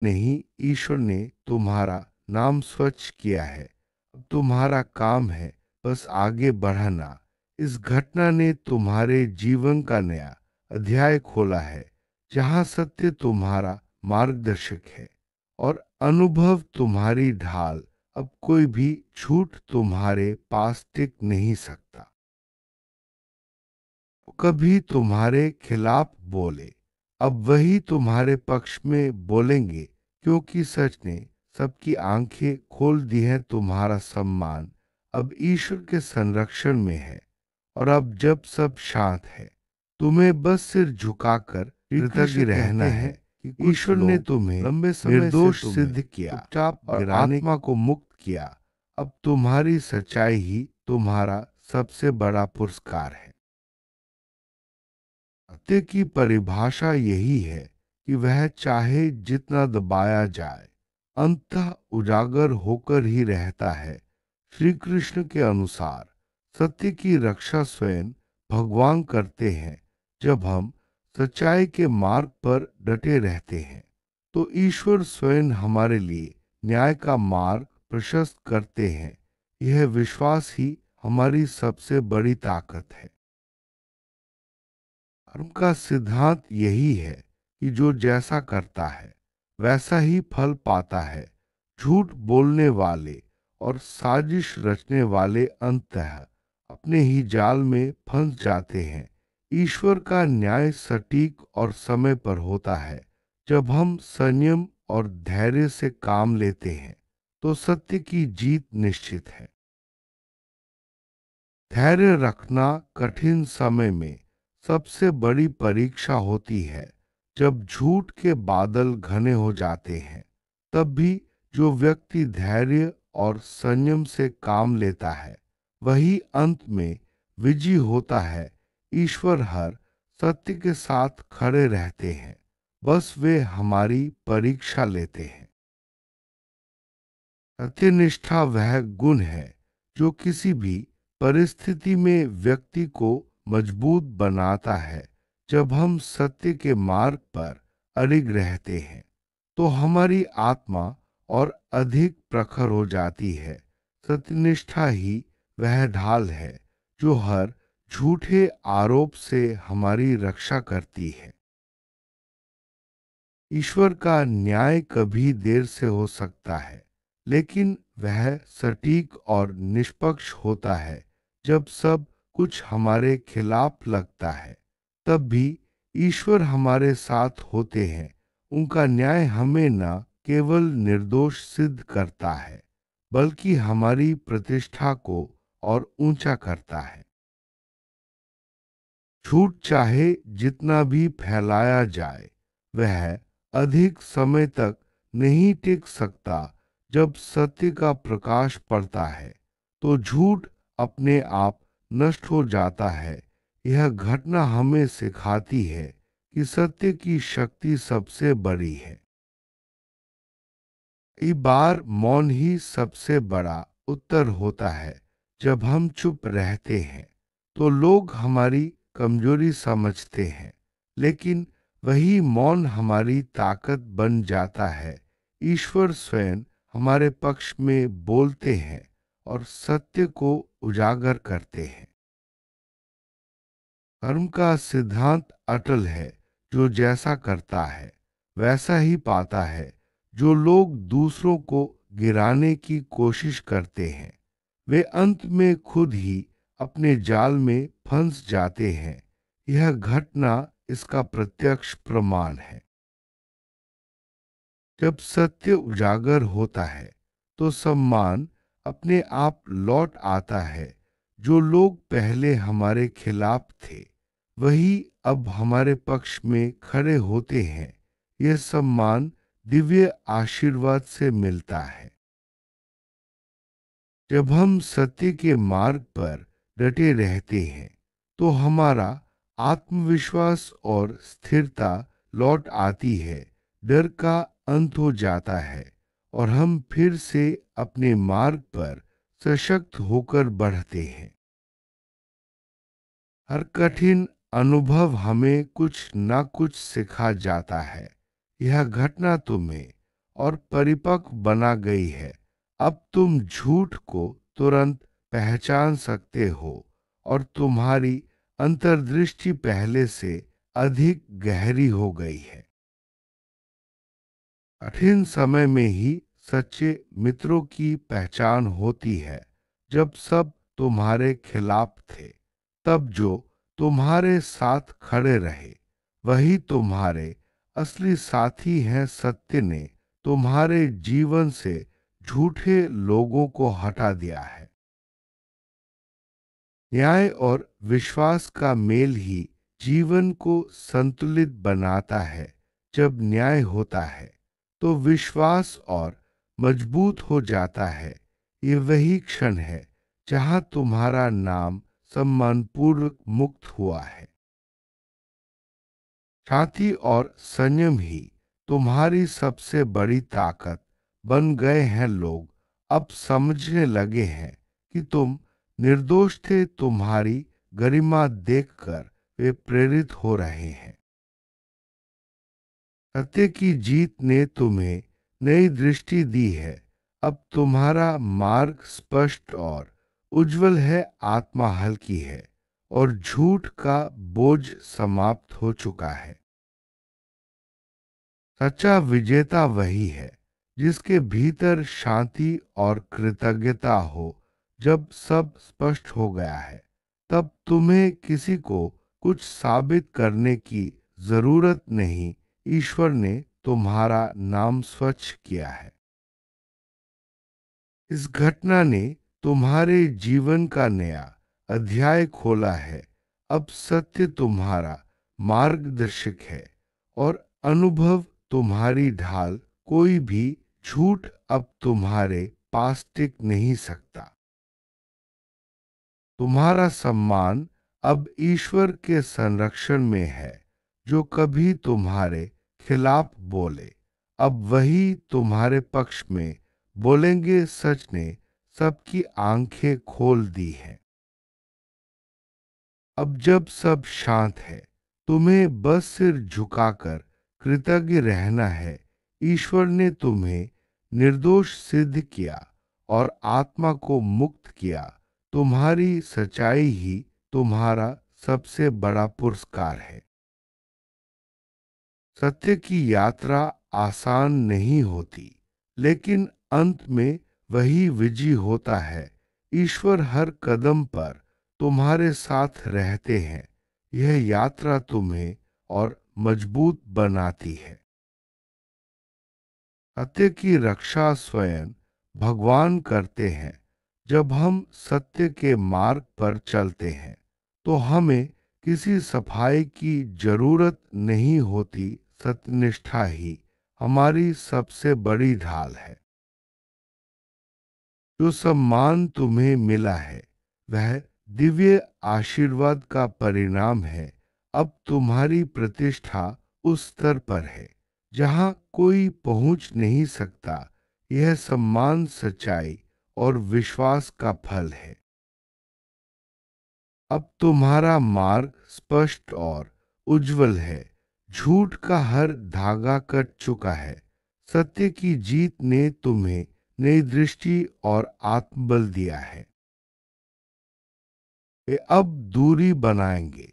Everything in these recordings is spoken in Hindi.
नहीं, ईश्वर ने तुम्हारा नाम स्वच्छ किया है। अब तुम्हारा काम है बस आगे बढ़ना। इस घटना ने तुम्हारे जीवन का नया अध्याय खोला है, जहां सत्य तुम्हारा मार्गदर्शक है और अनुभव तुम्हारी ढाल। अब कोई भी झूठ तुम्हारे पास टिक नहीं सकता। कभी तुम्हारे खिलाफ बोले, अब वही तुम्हारे पक्ष में बोलेंगे, क्योंकि सच ने सबकी आंखें खोल दी हैं। तुम्हारा सम्मान अब ईश्वर के संरक्षण में है। और अब जब सब शांत है, तुम्हें बस सिर झुकाकर कृतज्ञ रहना है कि ईश्वर ने तुम्हें लंबे समय निर्दोष सिद्ध किया, चुपचाप और आत्मा को मुक्त किया। अब तुम्हारी सच्चाई ही तुम्हारा सबसे बड़ा पुरस्कार है। सत्य की परिभाषा यही है कि वह चाहे जितना दबाया जाए, अंततः उजागर होकर ही रहता है। श्री कृष्ण के अनुसार सत्य की रक्षा स्वयं भगवान करते हैं। जब हम सच्चाई के मार्ग पर डटे रहते हैं, तो ईश्वर स्वयं हमारे लिए न्याय का मार्ग प्रशस्त करते हैं। यह विश्वास ही हमारी सबसे बड़ी ताकत है। धर्म का सिद्धांत यही है कि जो जैसा करता है वैसा ही फल पाता है। झूठ बोलने वाले और साजिश रचने वाले अंततः अपने ही जाल में फंस जाते हैं। ईश्वर का न्याय सटीक और समय पर होता है। जब हम संयम और धैर्य से काम लेते हैं, तो सत्य की जीत निश्चित है। धैर्य रखना कठिन समय में सबसे बड़ी परीक्षा होती है। जब झूठ के बादल घने हो जाते हैं, तब भी जो व्यक्ति धैर्य और संयम से काम लेता है, वही अंत में विजयी होता है। ईश्वर हर सत्य के साथ खड़े रहते हैं, बस वे हमारी परीक्षा लेते हैं। सत्यनिष्ठा वह गुण है जो किसी भी परिस्थिति में व्यक्ति को मजबूत बनाता है। जब हम सत्य के मार्ग पर अडिग रहते हैं, तो हमारी आत्मा और अधिक प्रखर हो जाती है। सत्यनिष्ठा ही वह ढाल है जो हर झूठे आरोप से हमारी रक्षा करती है। ईश्वर का न्याय कभी देर से हो सकता है, लेकिन वह सटीक और निष्पक्ष होता है। जब सब कुछ हमारे खिलाफ लगता है, तब भी ईश्वर हमारे साथ होते हैं। उनका न्याय हमें न केवल निर्दोष सिद्ध करता है, बल्कि हमारी प्रतिष्ठा को और ऊंचा करता है। झूठ चाहे जितना भी फैलाया जाए, वह अधिक समय तक नहीं टिक सकता। जब सत्य का प्रकाश पड़ता है, तो झूठ अपने आप नष्ट हो जाता है। यह घटना हमें सिखाती है कि सत्य की शक्ति सबसे बड़ी है। कई बार मौन ही सबसे बड़ा उत्तर होता है। जब हम चुप रहते हैं, तो लोग हमारी कमजोरी समझते हैं, लेकिन वही मौन हमारी ताकत बन जाता है। ईश्वर स्वयं हमारे पक्ष में बोलते हैं और सत्य को उजागर करते हैं। कर्म का सिद्धांत अटल है। जो जैसा करता है वैसा ही पाता है। जो लोग दूसरों को गिराने की कोशिश करते हैं, वे अंत में खुद ही अपने जाल में फंस जाते हैं। यह घटना इसका प्रत्यक्ष प्रमाण है। जब सत्य उजागर होता है, तो सम्मान अपने आप लौट आता है। जो लोग पहले हमारे खिलाफ थे, वही अब हमारे पक्ष में खड़े होते हैं। यह सम्मान दिव्य आशीर्वाद से मिलता है। जब हम सत्य के मार्ग पर डटे रहते हैं, तो हमारा आत्मविश्वास और स्थिरता लौट आती है। डर का अंत हो जाता है और हम फिर से अपने मार्ग पर सशक्त होकर बढ़ते हैं। हर कठिन अनुभव हमें कुछ न कुछ सिखा जाता है। यह घटना तुम्हें और परिपक्व बना गई है। अब तुम झूठ को तुरंत पहचान सकते हो और तुम्हारी अंतर्दृष्टि पहले से अधिक गहरी हो गई है। कठिन समय में ही सच्चे मित्रों की पहचान होती है। जब सब तुम्हारे खिलाफ थे, तब जो तुम्हारे साथ खड़े रहे वही तुम्हारे असली साथी हैं। सत्य ने तुम्हारे जीवन से झूठे लोगों को हटा दिया है। न्याय और विश्वास का मेल ही जीवन को संतुलित बनाता है। जब न्याय होता है तो विश्वास और मजबूत हो जाता है। ये वही क्षण है जहां तुम्हारा नाम सम्मानपूर्वक मुक्त हुआ है। शांति और संयम ही तुम्हारी सबसे बड़ी ताकत बन गए हैं। लोग अब समझने लगे हैं कि तुम निर्दोष थे। तुम्हारी गरिमा देखकर वे प्रेरित हो रहे हैं। सत्य की जीत ने तुम्हें नई दृष्टि दी है। अब तुम्हारा मार्ग स्पष्ट और उज्जवल है। आत्मा हल्की है और झूठ का बोझ समाप्त हो चुका है। सच्चा विजेता वही है जिसके भीतर शांति और कृतज्ञता हो। जब सब स्पष्ट हो गया है, तब तुम्हें किसी को कुछ साबित करने की जरूरत नहीं। ईश्वर ने तुम्हारा नाम स्वच्छ किया है। इस घटना ने तुम्हारे जीवन का नया अध्याय खोला है। अब सत्य तुम्हारा मार्गदर्शक है और अनुभव तुम्हारी ढाल। कोई भी झूठ अब तुम्हारे पास टिक नहीं सकता। तुम्हारा सम्मान अब ईश्वर के संरक्षण में है। जो कभी तुम्हारे खिलाफ बोले, अब वही तुम्हारे पक्ष में बोलेंगे। सच ने सबकी आंखें खोल दी हैं। अब जब सब शांत है, तुम्हें बस सिर झुकाकर कृतज्ञ रहना है। ईश्वर ने तुम्हें निर्दोष सिद्ध किया और आत्मा को मुक्त किया। तुम्हारी सच्चाई ही तुम्हारा सबसे बड़ा पुरस्कार है। सत्य की यात्रा आसान नहीं होती, लेकिन अंत में वही विजयी होता है। ईश्वर हर कदम पर तुम्हारे साथ रहते हैं। यह यात्रा तुम्हें और मजबूत बनाती है। सत्य की रक्षा स्वयं भगवान करते हैं। जब हम सत्य के मार्ग पर चलते हैं तो हमें किसी सफाई की जरूरत नहीं होती। सत्यनिष्ठा ही हमारी सबसे बड़ी ढाल है। जो सम्मान तुम्हें मिला है वह दिव्य आशीर्वाद का परिणाम है। अब तुम्हारी प्रतिष्ठा उस स्तर पर है जहां कोई पहुंच नहीं सकता। यह सम्मान सच्चाई और विश्वास का फल है। अब तुम्हारा मार्ग स्पष्ट और उज्जवल है। झूठ का हर धागा कट चुका है। सत्य की जीत ने तुम्हें नई दृष्टि और आत्मबल दिया है। वे अब दूरी बनाएंगे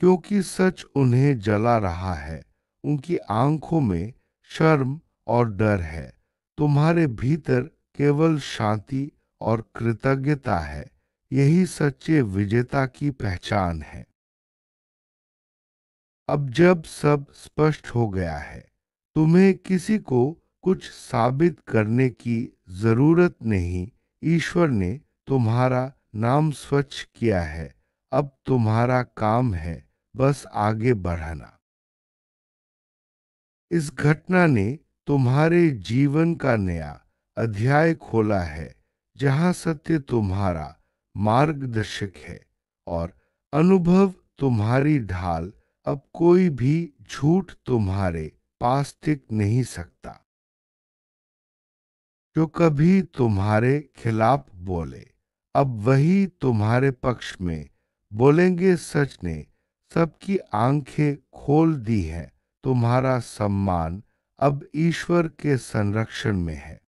क्योंकि सच उन्हें जला रहा है। उनकी आंखों में शर्म और डर है। तुम्हारे भीतर केवल शांति और कृतज्ञता है। यही सच्चे विजेता की पहचान है। अब जब सब स्पष्ट हो गया है, तुम्हें किसी को कुछ साबित करने की जरूरत नहीं। ईश्वर ने तुम्हारा नाम स्वच्छ किया है। अब तुम्हारा काम है बस आगे बढ़ना। इस घटना ने तुम्हारे जीवन का नया अध्याय खोला है जहां सत्य तुम्हारा मार्गदर्शक है और अनुभव तुम्हारी ढाल। अब कोई भी झूठ तुम्हारे पास टिक नहीं सकता। जो कभी तुम्हारे खिलाफ बोले, अब वही तुम्हारे पक्ष में बोलेंगे। सच ने सबकी आंखें खोल दी हैं। तुम्हारा सम्मान अब ईश्वर के संरक्षण में है।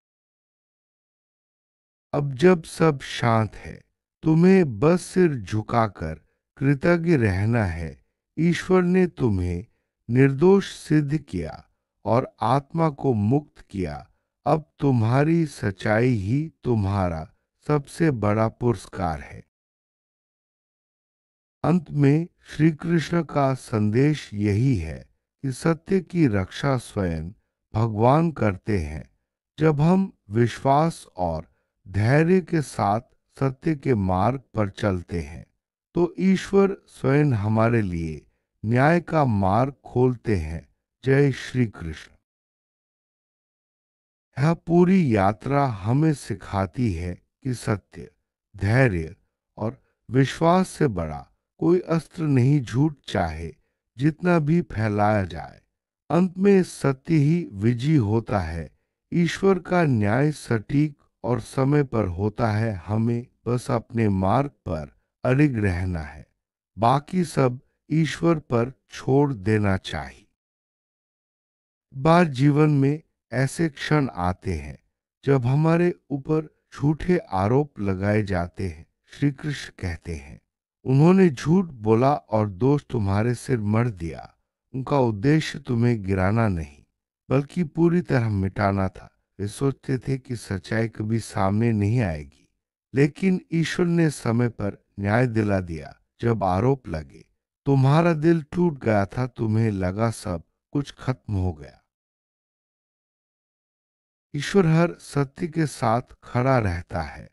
अब जब सब शांत है, तुम्हें बस सिर झुकाकर कृतज्ञ रहना है। ईश्वर ने तुम्हें निर्दोष सिद्ध किया और आत्मा को मुक्त किया। अब तुम्हारी सच्चाई ही तुम्हारा सबसे बड़ा पुरस्कार है। अंत में श्री कृष्ण का संदेश यही है कि सत्य की रक्षा स्वयं भगवान करते हैं। जब हम विश्वास और धैर्य के साथ सत्य के मार्ग पर चलते हैं, तो ईश्वर स्वयं हमारे लिए न्याय का मार्ग खोलते हैं। जय श्री कृष्ण। यह पूरी यात्रा हमें सिखाती है कि सत्य, धैर्य और विश्वास से बड़ा कोई अस्त्र नहीं, झूठ चाहे जितना भी फैलाया जाए। अंत में सत्य ही विजयी होता है। ईश्वर का न्याय सटीक और समय पर होता है। हमें बस अपने मार्ग पर अडिग रहना है, बाकी सब ईश्वर पर छोड़ देना चाहिए। बार जीवन में ऐसे क्षण आते हैं जब हमारे ऊपर झूठे आरोप लगाए जाते हैं। श्री कृष्ण कहते हैं, उन्होंने झूठ बोला और दोष तुम्हारे सिर मढ़ दिया। उनका उद्देश्य तुम्हें गिराना नहीं, बल्कि पूरी तरह मिटाना था। वे सोचते थे कि सच्चाई कभी सामने नहीं आएगी, लेकिन ईश्वर ने समय पर न्याय दिला दिया। जब आरोप लगे, तुम्हारा दिल टूट गया था, तुम्हें लगा सब कुछ खत्म हो गया। ईश्वर हर सत्य के साथ खड़ा रहता है,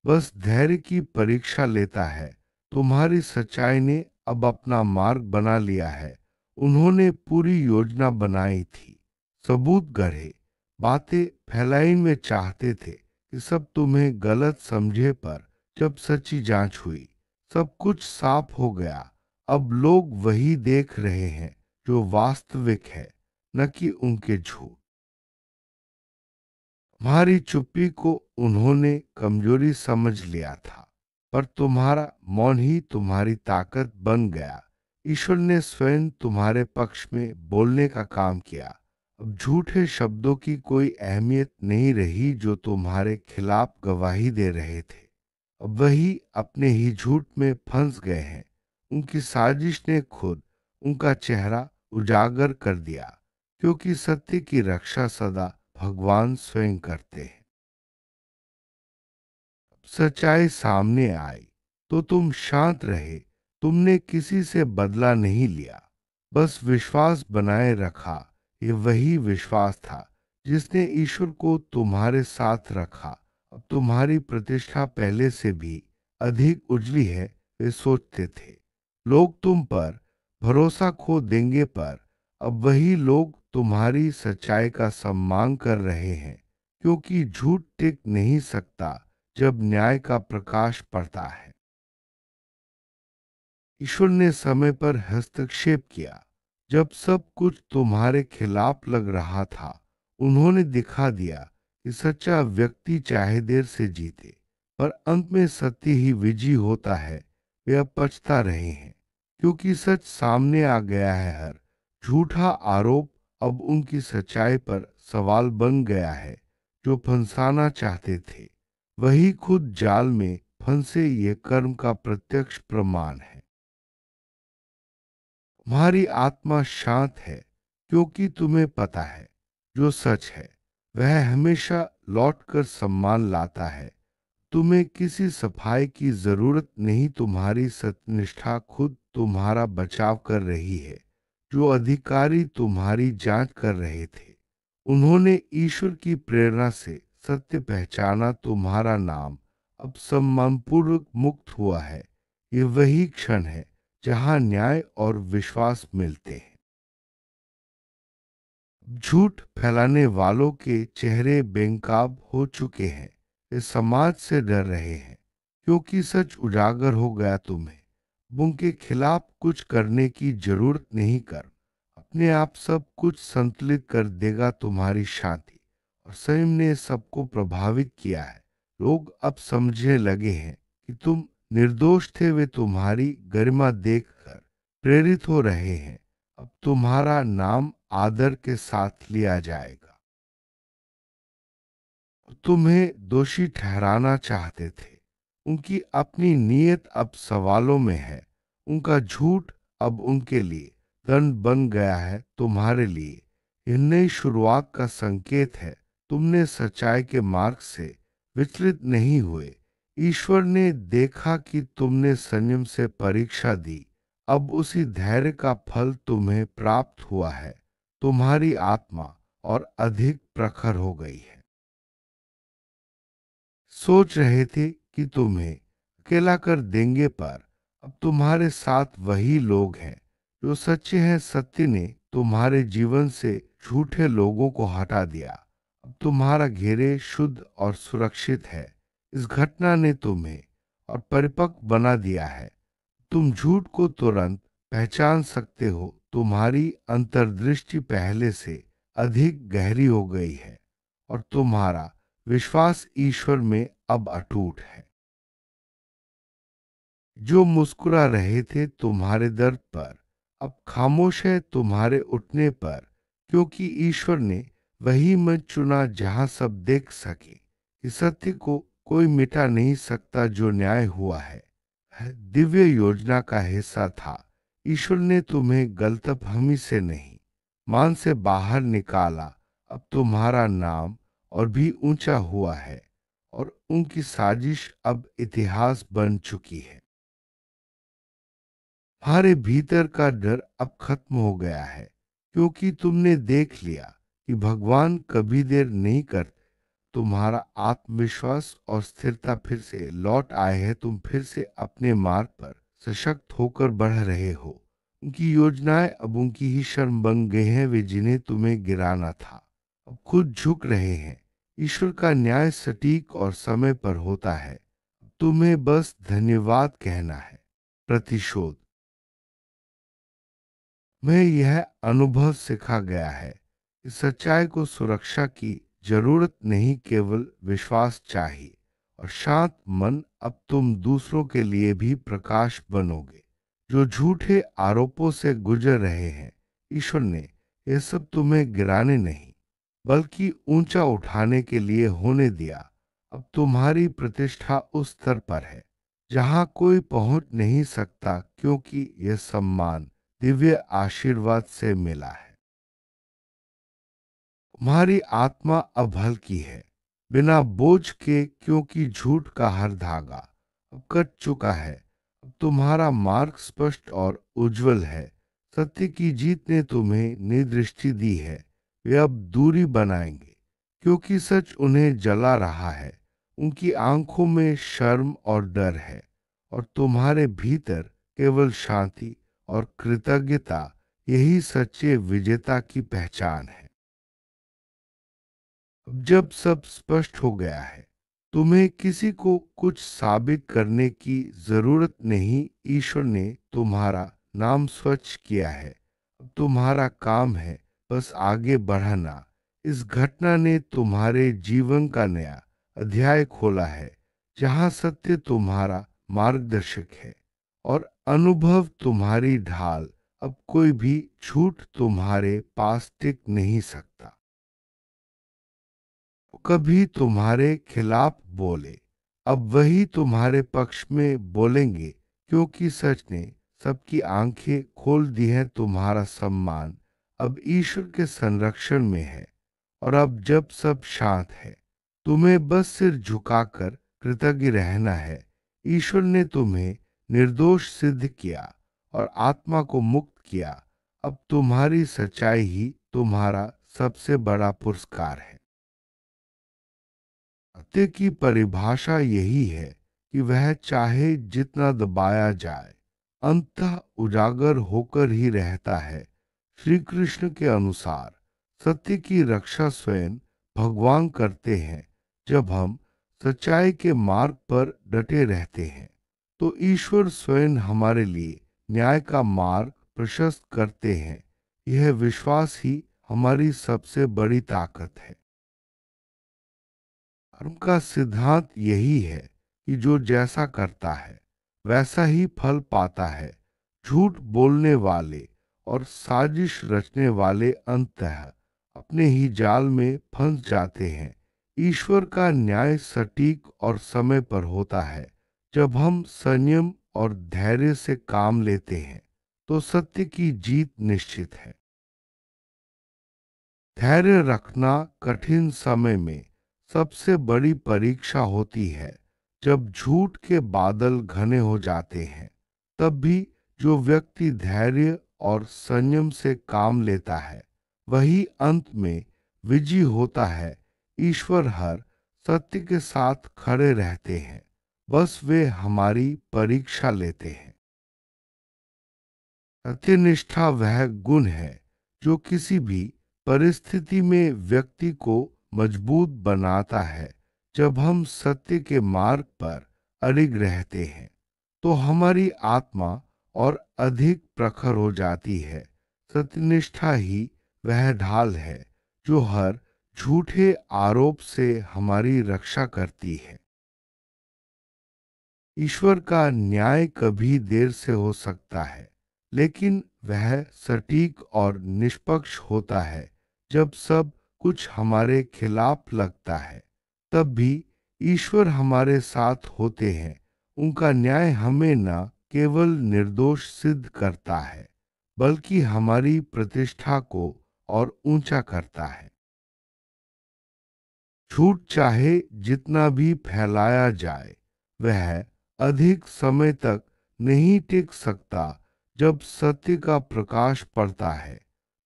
बस धैर्य की परीक्षा लेता है। तुम्हारी सच्चाई ने अब अपना मार्ग बना लिया है। उन्होंने पूरी योजना बनाई थी, सबूत गढ़े, बातें फैलाई में चाहते थे कि सब तुम्हें गलत समझे, पर जब सच्ची जांच हुई, सब कुछ साफ हो गया। अब लोग वही देख रहे हैं जो वास्तविक है, न कि उनके झूठ। तुम्हारी चुप्पी को उन्होंने कमजोरी समझ लिया था, पर तुम्हारा मौन ही तुम्हारी ताकत बन गया। ईश्वर ने स्वयं तुम्हारे पक्ष में बोलने का काम किया। अब झूठे शब्दों की कोई अहमियत नहीं रही जो तुम्हारे खिलाफ गवाही दे रहे थे। अब वही अपने ही झूठ में फंस गए हैं। उनकी साजिश ने खुद उनका चेहरा उजागर कर दिया, क्योंकि सत्य की रक्षा सदा भगवान स्वयं करते हैं। सच्चाई सामने आई तो तुम शांत रहे। तुमने किसी से बदला नहीं लिया, बस विश्वास बनाए रखा। ये वही विश्वास था जिसने ईश्वर को तुम्हारे साथ रखा। अब तुम्हारी प्रतिष्ठा पहले से भी अधिक उजली है। वे सोचते थे लोग तुम पर भरोसा खो देंगे, पर अब वही लोग तुम्हारी सच्चाई का सम्मान कर रहे हैं, क्योंकि झूठ टिक नहीं सकता जब न्याय का प्रकाश पड़ता है। ईश्वर ने समय पर हस्तक्षेप किया। जब सब कुछ तुम्हारे खिलाफ लग रहा था, उन्होंने दिखा दिया कि सच्चा व्यक्ति चाहे देर से जीते, पर अंत में सत्य ही विजयी होता है। वे अब पछता रहे हैं, क्योंकि सच सामने आ गया है। हर झूठा आरोप अब उनकी सच्चाई पर सवाल बन गया है। जो फंसाना चाहते थे, वही खुद जाल में फंसे। ये कर्म का प्रत्यक्ष प्रमाण है। तुम्हारी आत्मा शांत है, क्योंकि तुम्हें पता है जो सच है वह हमेशा लौटकर सम्मान लाता है। तुम्हें किसी सफाई की जरूरत नहीं। तुम्हारी सत्यनिष्ठा खुद तुम्हारा बचाव कर रही है। जो अधिकारी तुम्हारी जांच कर रहे थे, उन्होंने ईश्वर की प्रेरणा से सत्य पहचाना। तुम्हारा नाम अब सम्मानपूर्वक मुक्त हुआ है। ये वही क्षण है जहां न्याय और विश्वास मिलते हैं। झूठ फैलाने वालों के चेहरे बेनकाब हो चुके हैं। वे समाज से डर रहे हैं, क्योंकि सच उजागर हो गया। तुम्हें उनके खिलाफ कुछ करने की जरूरत नहीं। कर अपने आप सब कुछ संतुलित कर देगा। तुम्हारी शांति और संयम ने सबको प्रभावित किया है। लोग अब समझने लगे हैं कि तुम निर्दोष थे। वे तुम्हारी गरिमा देखकर प्रेरित हो रहे हैं। अब तुम्हारा नाम आदर के साथ लिया जाएगा। तुम्हें दोषी ठहराना चाहते थे, उनकी अपनी नीयत अब सवालों में है। उनका झूठ अब उनके लिए दंड बन गया है। तुम्हारे लिए यह नई शुरुआत का संकेत है। तुमने सच्चाई के मार्ग से विचलित नहीं हुए। ईश्वर ने देखा कि तुमने संयम से परीक्षा दी। अब उसी धैर्य का फल तुम्हें प्राप्त हुआ है। तुम्हारी आत्मा और अधिक प्रखर हो गई है। सोच रहे थे कि तुम्हें अकेला कर देंगे, पर अब तुम्हारे साथ वही लोग हैं जो सच्चे हैं। सत्य ने तुम्हारे जीवन से झूठे लोगों को हटा दिया। अब तुम्हारा घेरे शुद्ध और सुरक्षित है। इस घटना ने तुम्हें और परिपक्व बना दिया है। तुम झूठ को तुरंत पहचान सकते हो। तुम्हारी अंतर्दृष्टि पहले से अधिक गहरी हो गई है और तुम्हारा विश्वास ईश्वर में अब अटूट है। जो मुस्कुरा रहे थे तुम्हारे दर्द पर, अब खामोश है तुम्हारे उठने पर, क्योंकि ईश्वर ने वही मंच चुना जहां सब देख सके कि सत्य को कोई मिटा नहीं सकता। जो न्याय हुआ है दिव्य योजना का हिस्सा था। ईश्वर ने तुम्हें गलतफहमी से नहीं, मान से बाहर निकाला। अब तुम्हारा नाम और भी ऊंचा हुआ है और उनकी साजिश अब इतिहास बन चुकी है। तुम्हारे भीतर का डर अब खत्म हो गया है, क्योंकि तुमने देख लिया कि भगवान कभी देर नहीं करते। तुम्हारा आत्मविश्वास और स्थिरता फिर से लौट आए हैं। तुम फिर से अपने मार्ग पर सशक्त होकर बढ़ रहे हो। उनकी योजनाएं अब उनकी ही शर्म बन गई हैं। वे जिन्हें तुम्हें गिराना था अब खुद झुक रहे हैं। ईश्वर का न्याय सटीक और समय पर होता है। तुम्हें बस धन्यवाद कहना है। प्रतिशोध में यह अनुभव सिखा गया है कि सच्चाई को सुरक्षा की जरूरत नहीं, केवल विश्वास चाहिए और शांत मन। अब तुम दूसरों के लिए भी प्रकाश बनोगे जो झूठे आरोपों से गुजर रहे हैं। ईश्वर ने यह सब तुम्हें गिराने नहीं, बल्कि ऊंचा उठाने के लिए होने दिया। अब तुम्हारी प्रतिष्ठा उस स्तर पर है जहां कोई पहुंच नहीं सकता, क्योंकि यह सम्मान दिव्य आशीर्वाद से मिला है। तुम्हारी आत्मा अब हल्की है, बिना बोझ के, क्योंकि झूठ का हर धागा अब कट चुका है। अब तुम्हारा मार्ग स्पष्ट और उज्जवल है। सत्य की जीत ने तुम्हें निदृष्टि दी है। वे अब दूरी बनाएंगे, क्योंकि सच उन्हें जला रहा है। उनकी आंखों में शर्म और डर है, और तुम्हारे भीतर केवल शांति और कृतज्ञता। यही सच्चे विजेता की पहचान है। अब जब सब स्पष्ट हो गया है, तुम्हें किसी को कुछ साबित करने की जरूरत नहीं। ईश्वर ने तुम्हारा नाम स्वच्छ किया है। अब तुम्हारा काम है बस आगे बढ़ना। इस घटना ने तुम्हारे जीवन का नया अध्याय खोला है, जहां सत्य तुम्हारा मार्गदर्शक है और अनुभव तुम्हारी ढाल। अब कोई भी झूठ तुम्हारे पास टिक नहीं सकता। कभी तुम्हारे खिलाफ बोले, अब वही तुम्हारे पक्ष में बोलेंगे, क्योंकि सच ने सबकी आंखें खोल दी हैं। तुम्हारा सम्मान अब ईश्वर के संरक्षण में है, और अब जब सब शांत है, तुम्हें बस सिर झुकाकर कृतज्ञ रहना है। ईश्वर ने तुम्हें निर्दोष सिद्ध किया और आत्मा को मुक्त किया। अब तुम्हारी सच्चाई ही तुम्हारा सबसे बड़ा पुरस्कार है। सत्य की परिभाषा यही है कि वह चाहे जितना दबाया जाए, अंततः उजागर होकर ही रहता है। श्री कृष्ण के अनुसार सत्य की रक्षा स्वयं भगवान करते हैं। जब हम सच्चाई के मार्ग पर डटे रहते हैं, तो ईश्वर स्वयं हमारे लिए न्याय का मार्ग प्रशस्त करते हैं। यह विश्वास ही हमारी सबसे बड़ी ताकत है। धर्म का सिद्धांत यही है कि जो जैसा करता है वैसा ही फल पाता है। झूठ बोलने वाले और साजिश रचने वाले अंततः अपने ही जाल में फंस जाते हैं। ईश्वर का न्याय सटीक और समय पर होता है। जब हम संयम और धैर्य से काम लेते हैं तो सत्य की जीत निश्चित है। धैर्य रखना कठिन समय में सबसे बड़ी परीक्षा होती है। जब झूठ के बादल घने हो जाते हैं, तब भी जो व्यक्ति धैर्य और संयम से काम लेता है वही अंत में विजयी होता है। ईश्वर हर सत्य के साथ खड़े रहते हैं, बस वे हमारी परीक्षा लेते हैं। सत्यनिष्ठा वह गुण है जो किसी भी परिस्थिति में व्यक्ति को मजबूत बनाता है। जब हम सत्य के मार्ग पर अडिग रहते हैं तो हमारी आत्मा और अधिक प्रखर हो जाती है। सत्यनिष्ठा ही वह ढाल है जो हर झूठे आरोप से हमारी रक्षा करती है। ईश्वर का न्याय कभी देर से हो सकता है, लेकिन वह सटीक और निष्पक्ष होता है। जब सब कुछ हमारे खिलाफ लगता है, तब भी ईश्वर हमारे साथ होते हैं। उनका न्याय हमें न केवल निर्दोष सिद्ध करता है, बल्कि हमारी प्रतिष्ठा को और ऊंचा करता है। झूठ चाहे जितना भी फैलाया जाए, वह अधिक समय तक नहीं टिक सकता। जब सत्य का प्रकाश पड़ता है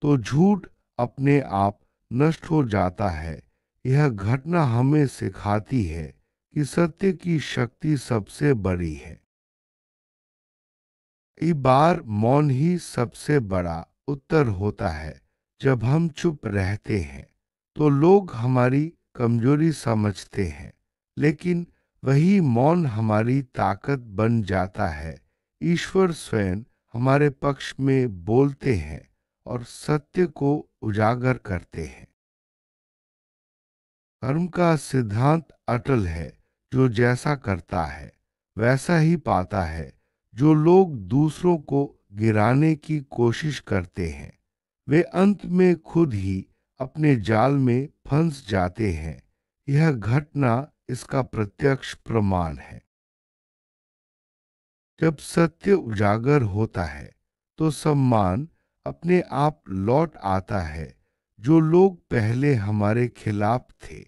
तो झूठ अपने आप नष्ट हो जाता है। यह घटना हमें सिखाती है कि सत्य की शक्ति सबसे बड़ी है। कई बार मौन ही सबसे बड़ा उत्तर होता है। जब हम चुप रहते हैं तो लोग हमारी कमजोरी समझते हैं, लेकिन वही मौन हमारी ताकत बन जाता है। ईश्वर स्वयं हमारे पक्ष में बोलते हैं और सत्य को उजागर करते हैं। कर्म का सिद्धांत अटल है। जो जैसा करता है वैसा ही पाता है। जो लोग दूसरों को गिराने की कोशिश करते हैं, वे अंत में खुद ही अपने जाल में फंस जाते हैं। यह घटना इसका प्रत्यक्ष प्रमाण है। जब सत्य उजागर होता है तो सम्मान अपने आप लौट आता है। जो लोग पहले हमारे खिलाफ थे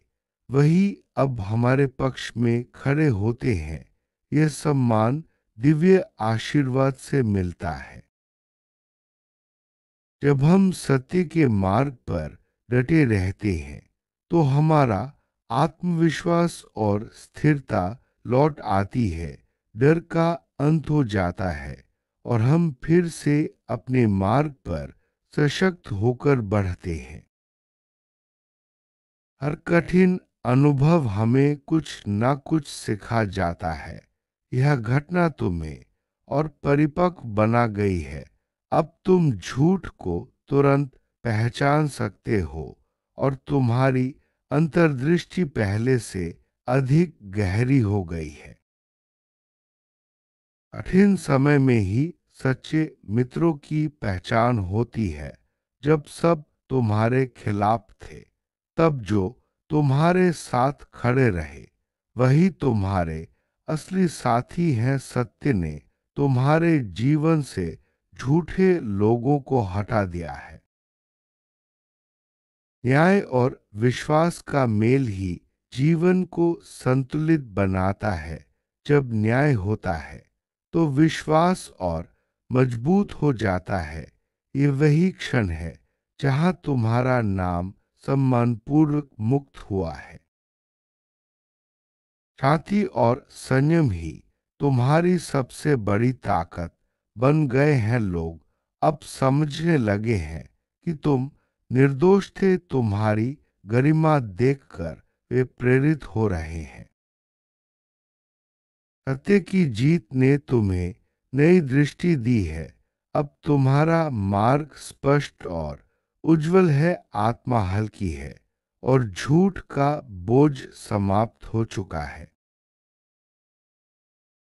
वही अब हमारे पक्ष में खड़े होते हैं। यह सम्मान दिव्य आशीर्वाद से मिलता है। जब हम सत्य के मार्ग पर डटे रहते हैं तो हमारा आत्मविश्वास और स्थिरता लौट आती है। डर का अंत हो जाता है और हम फिर से अपने मार्ग पर सशक्त होकर बढ़ते हैं। हर कठिन अनुभव हमें कुछ न कुछ सिखा जाता है। यह घटना तुम्हें और परिपक्व बना गई है। अब तुम झूठ को तुरंत पहचान सकते हो और तुम्हारी अंतर्दृष्टि पहले से अधिक गहरी हो गई है। कठिन समय में ही सच्चे मित्रों की पहचान होती है। जब सब तुम्हारे खिलाफ थे, तब जो तुम्हारे साथ खड़े रहे वही तुम्हारे असली साथी हैं। सत्य ने तुम्हारे जीवन से झूठे लोगों को हटा दिया है। न्याय और विश्वास का मेल ही जीवन को संतुलित बनाता है। जब न्याय होता है तो विश्वास और मजबूत हो जाता है। ये वही क्षण है जहां तुम्हारा नाम सम्मानपूर्वक मुक्त हुआ है। शांति और संयम ही तुम्हारी सबसे बड़ी ताकत बन गए हैं। लोग अब समझने लगे हैं कि तुम निर्दोष थे। तुम्हारी गरिमा देखकर वे प्रेरित हो रहे हैं। सत्य की जीत ने तुम्हें नई दृष्टि दी है। अब तुम्हारा मार्ग स्पष्ट और उज्जवल है। आत्मा हल्की है और झूठ का बोझ समाप्त हो चुका है।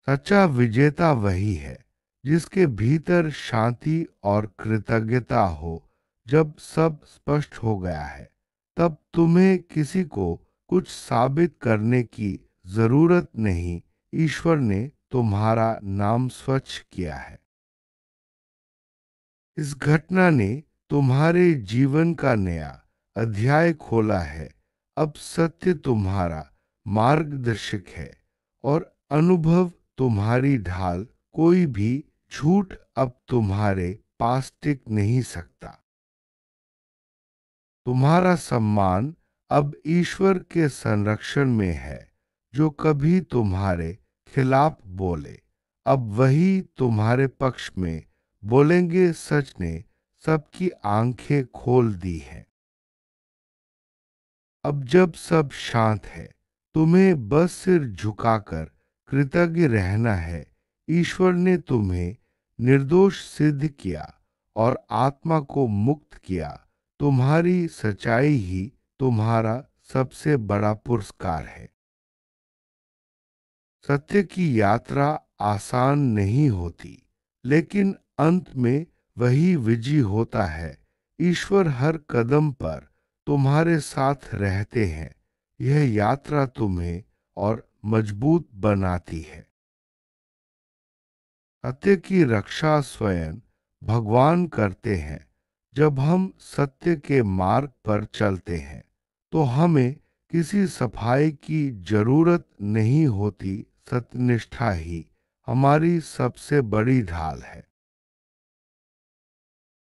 सच्चा विजेता वही है जिसके भीतर शांति और कृतज्ञता हो। जब सब स्पष्ट हो गया है, तब तुम्हें किसी को कुछ साबित करने की जरूरत नहीं। ईश्वर ने तुम्हारा नाम स्वच्छ किया है। इस घटना ने तुम्हारे जीवन का नया अध्याय खोला है। अब सत्य तुम्हारा मार्गदर्शक है और अनुभव तुम्हारी ढाल। कोई भी झूठ अब तुम्हारे पास टिक नहीं सकता। तुम्हारा सम्मान अब ईश्वर के संरक्षण में है। जो कभी तुम्हारे खिलाफ बोले, अब वही तुम्हारे पक्ष में बोलेंगे। सच ने सबकी आंखें खोल दी हैं। अब जब सब शांत है, तुम्हें बस सिर झुकाकर कृतज्ञ रहना है। ईश्वर ने तुम्हें निर्दोष सिद्ध किया और आत्मा को मुक्त किया। तुम्हारी सच्चाई ही तुम्हारा सबसे बड़ा पुरस्कार है। सत्य की यात्रा आसान नहीं होती, लेकिन अंत में वही विजयी होता है। ईश्वर हर कदम पर तुम्हारे साथ रहते हैं। यह यात्रा तुम्हें और मजबूत बनाती है। सत्य की रक्षा स्वयं भगवान करते हैं। जब हम सत्य के मार्ग पर चलते हैं, तो हमें किसी सफाई की जरूरत नहीं होती। सत्यनिष्ठा ही हमारी सबसे बड़ी ढाल है।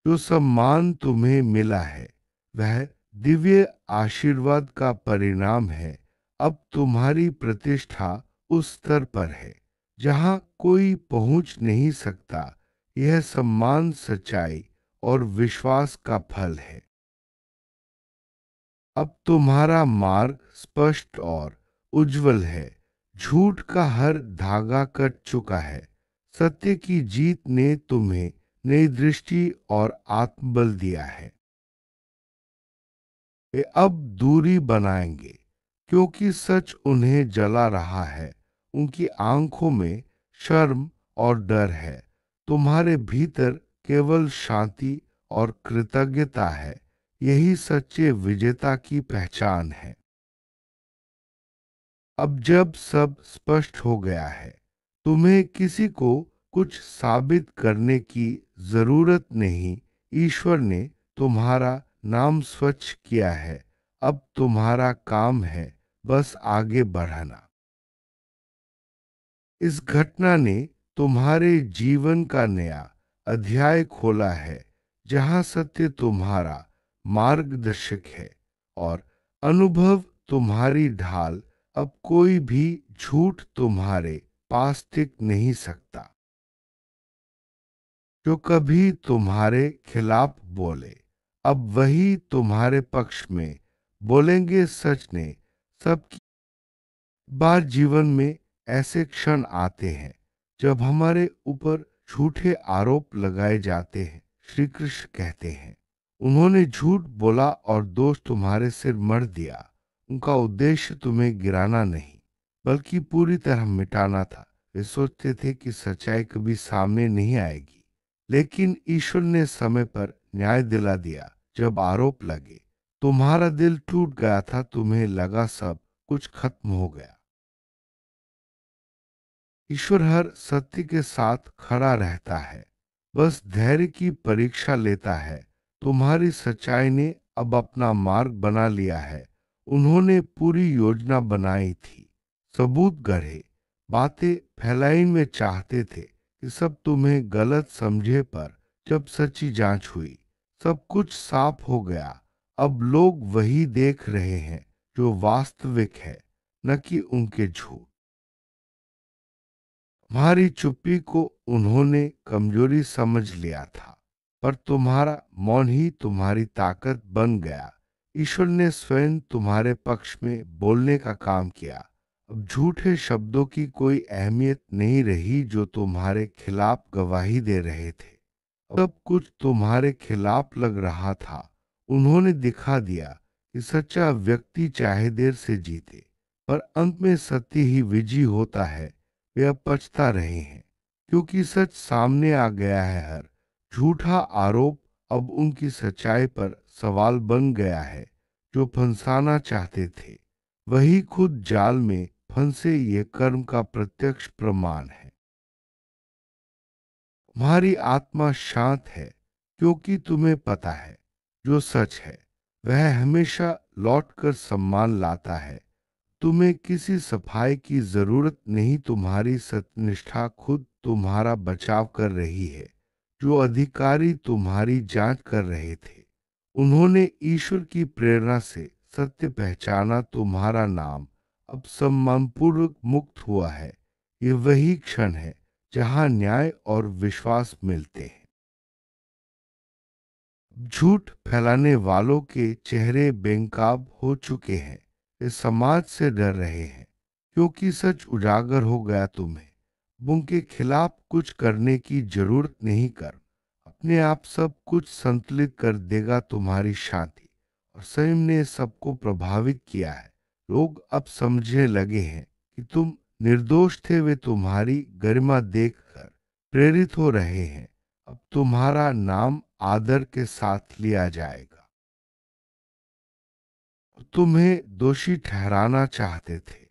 जो सम्मान तुम्हें मिला है, वह दिव्य आशीर्वाद का परिणाम है। अब तुम्हारी प्रतिष्ठा उस स्तर पर है जहां कोई पहुंच नहीं सकता। यह सम्मान सच्चाई और विश्वास का फल है। अब तुम्हारा मार्ग स्पष्ट और उज्जवल है। झूठ का हर धागा कट चुका है। सत्य की जीत ने तुम्हें नई दृष्टि और आत्मबल दिया है। वे अब दूरी बनाएंगे, क्योंकि सच उन्हें जला रहा है। उनकी आंखों में शर्म और डर है। तुम्हारे भीतर केवल शांति और कृतज्ञता है। यही सच्चे विजेता की पहचान है। अब जब सब स्पष्ट हो गया है, तुम्हें किसी को कुछ साबित करने की जरूरत नहीं। ईश्वर ने तुम्हारा नाम स्वच्छ किया है। अब तुम्हारा काम है बस आगे बढ़ना। इस घटना ने तुम्हारे जीवन का नया अध्याय खोला है, जहां सत्य तुम्हारा मार्गदर्शक है और अनुभव तुम्हारी ढाल। अब कोई भी झूठ तुम्हारे पास टिक नहीं सकता। जो कभी तुम्हारे खिलाफ बोले, अब वही तुम्हारे पक्ष में बोलेंगे। सच ने सबकी बार जीवन में ऐसे क्षण आते हैं जब हमारे ऊपर झूठे आरोप लगाए जाते हैं। श्री कृष्ण कहते हैं, उन्होंने झूठ बोला और दोष तुम्हारे सिर मढ़ दिया। उनका उद्देश्य तुम्हें गिराना नहीं, बल्कि पूरी तरह मिटाना था। वे सोचते थे कि सच्चाई कभी सामने नहीं आएगी, लेकिन ईश्वर ने समय पर न्याय दिला दिया। जब आरोप लगे, तुम्हारा दिल टूट गया था। तुम्हें लगा सब कुछ खत्म हो गया। ईश्वर हर सत्य के साथ खड़ा रहता है, बस धैर्य की परीक्षा लेता है। तुम्हारी सच्चाई ने अब अपना मार्ग बना लिया है। उन्होंने पूरी योजना बनाई थी, सबूत गढ़े, बातें फैलाई में चाहते थे कि सब तुम्हें गलत समझे। पर जब सच्ची जांच हुई, सब कुछ साफ हो गया। अब लोग वही देख रहे हैं जो वास्तविक है, न कि उनके झूठ। तुम्हारी चुप्पी को उन्होंने कमजोरी समझ लिया था, पर तुम्हारा मौन ही तुम्हारी ताकत बन गया। ईश्वर ने स्वयं तुम्हारे पक्ष में बोलने का काम किया। अब झूठे शब्दों की कोई अहमियत नहीं रही जो तुम्हारे खिलाफ गवाही दे रहे थे। सब कुछ तुम्हारे खिलाफ लग रहा था। उन्होंने दिखा दिया कि सच्चा व्यक्ति चाहे देर से जीते, पर अंत में सत्य ही विजयी होता है। वे अब पछता रहे हैं, क्योंकि सच सामने आ गया है। हर झूठा आरोप अब उनकी सच्चाई पर सवाल बन गया है। जो फंसाना चाहते थे वही खुद जाल में फंसे, ये कर्म का प्रत्यक्ष प्रमाण है। तुम्हारी आत्मा शांत है क्योंकि तुम्हें पता है जो सच है वह हमेशा लौटकर सम्मान लाता है। तुम्हें किसी सफाई की जरूरत नहीं, तुम्हारी सत्यनिष्ठा खुद तुम्हारा बचाव कर रही है। जो अधिकारी तुम्हारी जांच कर रहे थे उन्होंने ईश्वर की प्रेरणा से सत्य पहचाना। तुम्हारा नाम अब सम्मानपूर्वक मुक्त हुआ है। ये वही क्षण है जहां न्याय और विश्वास मिलते हैं। झूठ फैलाने वालों के चेहरे बेनकाब हो चुके हैं। वे समाज से डर रहे हैं क्योंकि सच उजागर हो गया। तुम्हें उनके खिलाफ कुछ करने की जरूरत नहीं। कर अपने आप सब कुछ संतुलित कर देगा। तुम्हारी शांति और संयम ने सबको प्रभावित किया है। लोग अब समझने लगे हैं कि तुम निर्दोष थे। वे तुम्हारी गरिमा देखकर प्रेरित हो रहे हैं। अब तुम्हारा नाम आदर के साथ लिया जाएगा। तुम्हें दोषी ठहराना चाहते थे,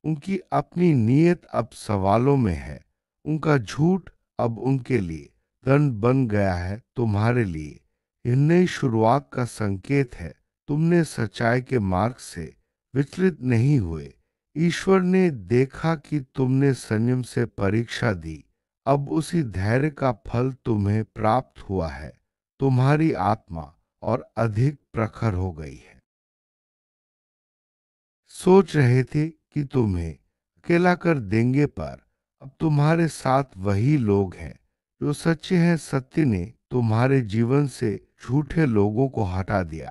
उनकी अपनी नीयत अब सवालों में है। उनका झूठ अब उनके लिए दंड बन गया है। तुम्हारे लिए यह नई शुरुआत का संकेत है। तुमने सच्चाई के मार्ग से विचलित नहीं हुए। ईश्वर ने देखा कि तुमने संयम से परीक्षा दी। अब उसी धैर्य का फल तुम्हें प्राप्त हुआ है। तुम्हारी आत्मा और अधिक प्रखर हो गई है। सोच रहे थे कि तुम्हें अकेला कर देंगे, पर अब तुम्हारे साथ वही लोग हैं जो सच्चे हैं। सत्य ने तुम्हारे जीवन से झूठे लोगों को हटा दिया।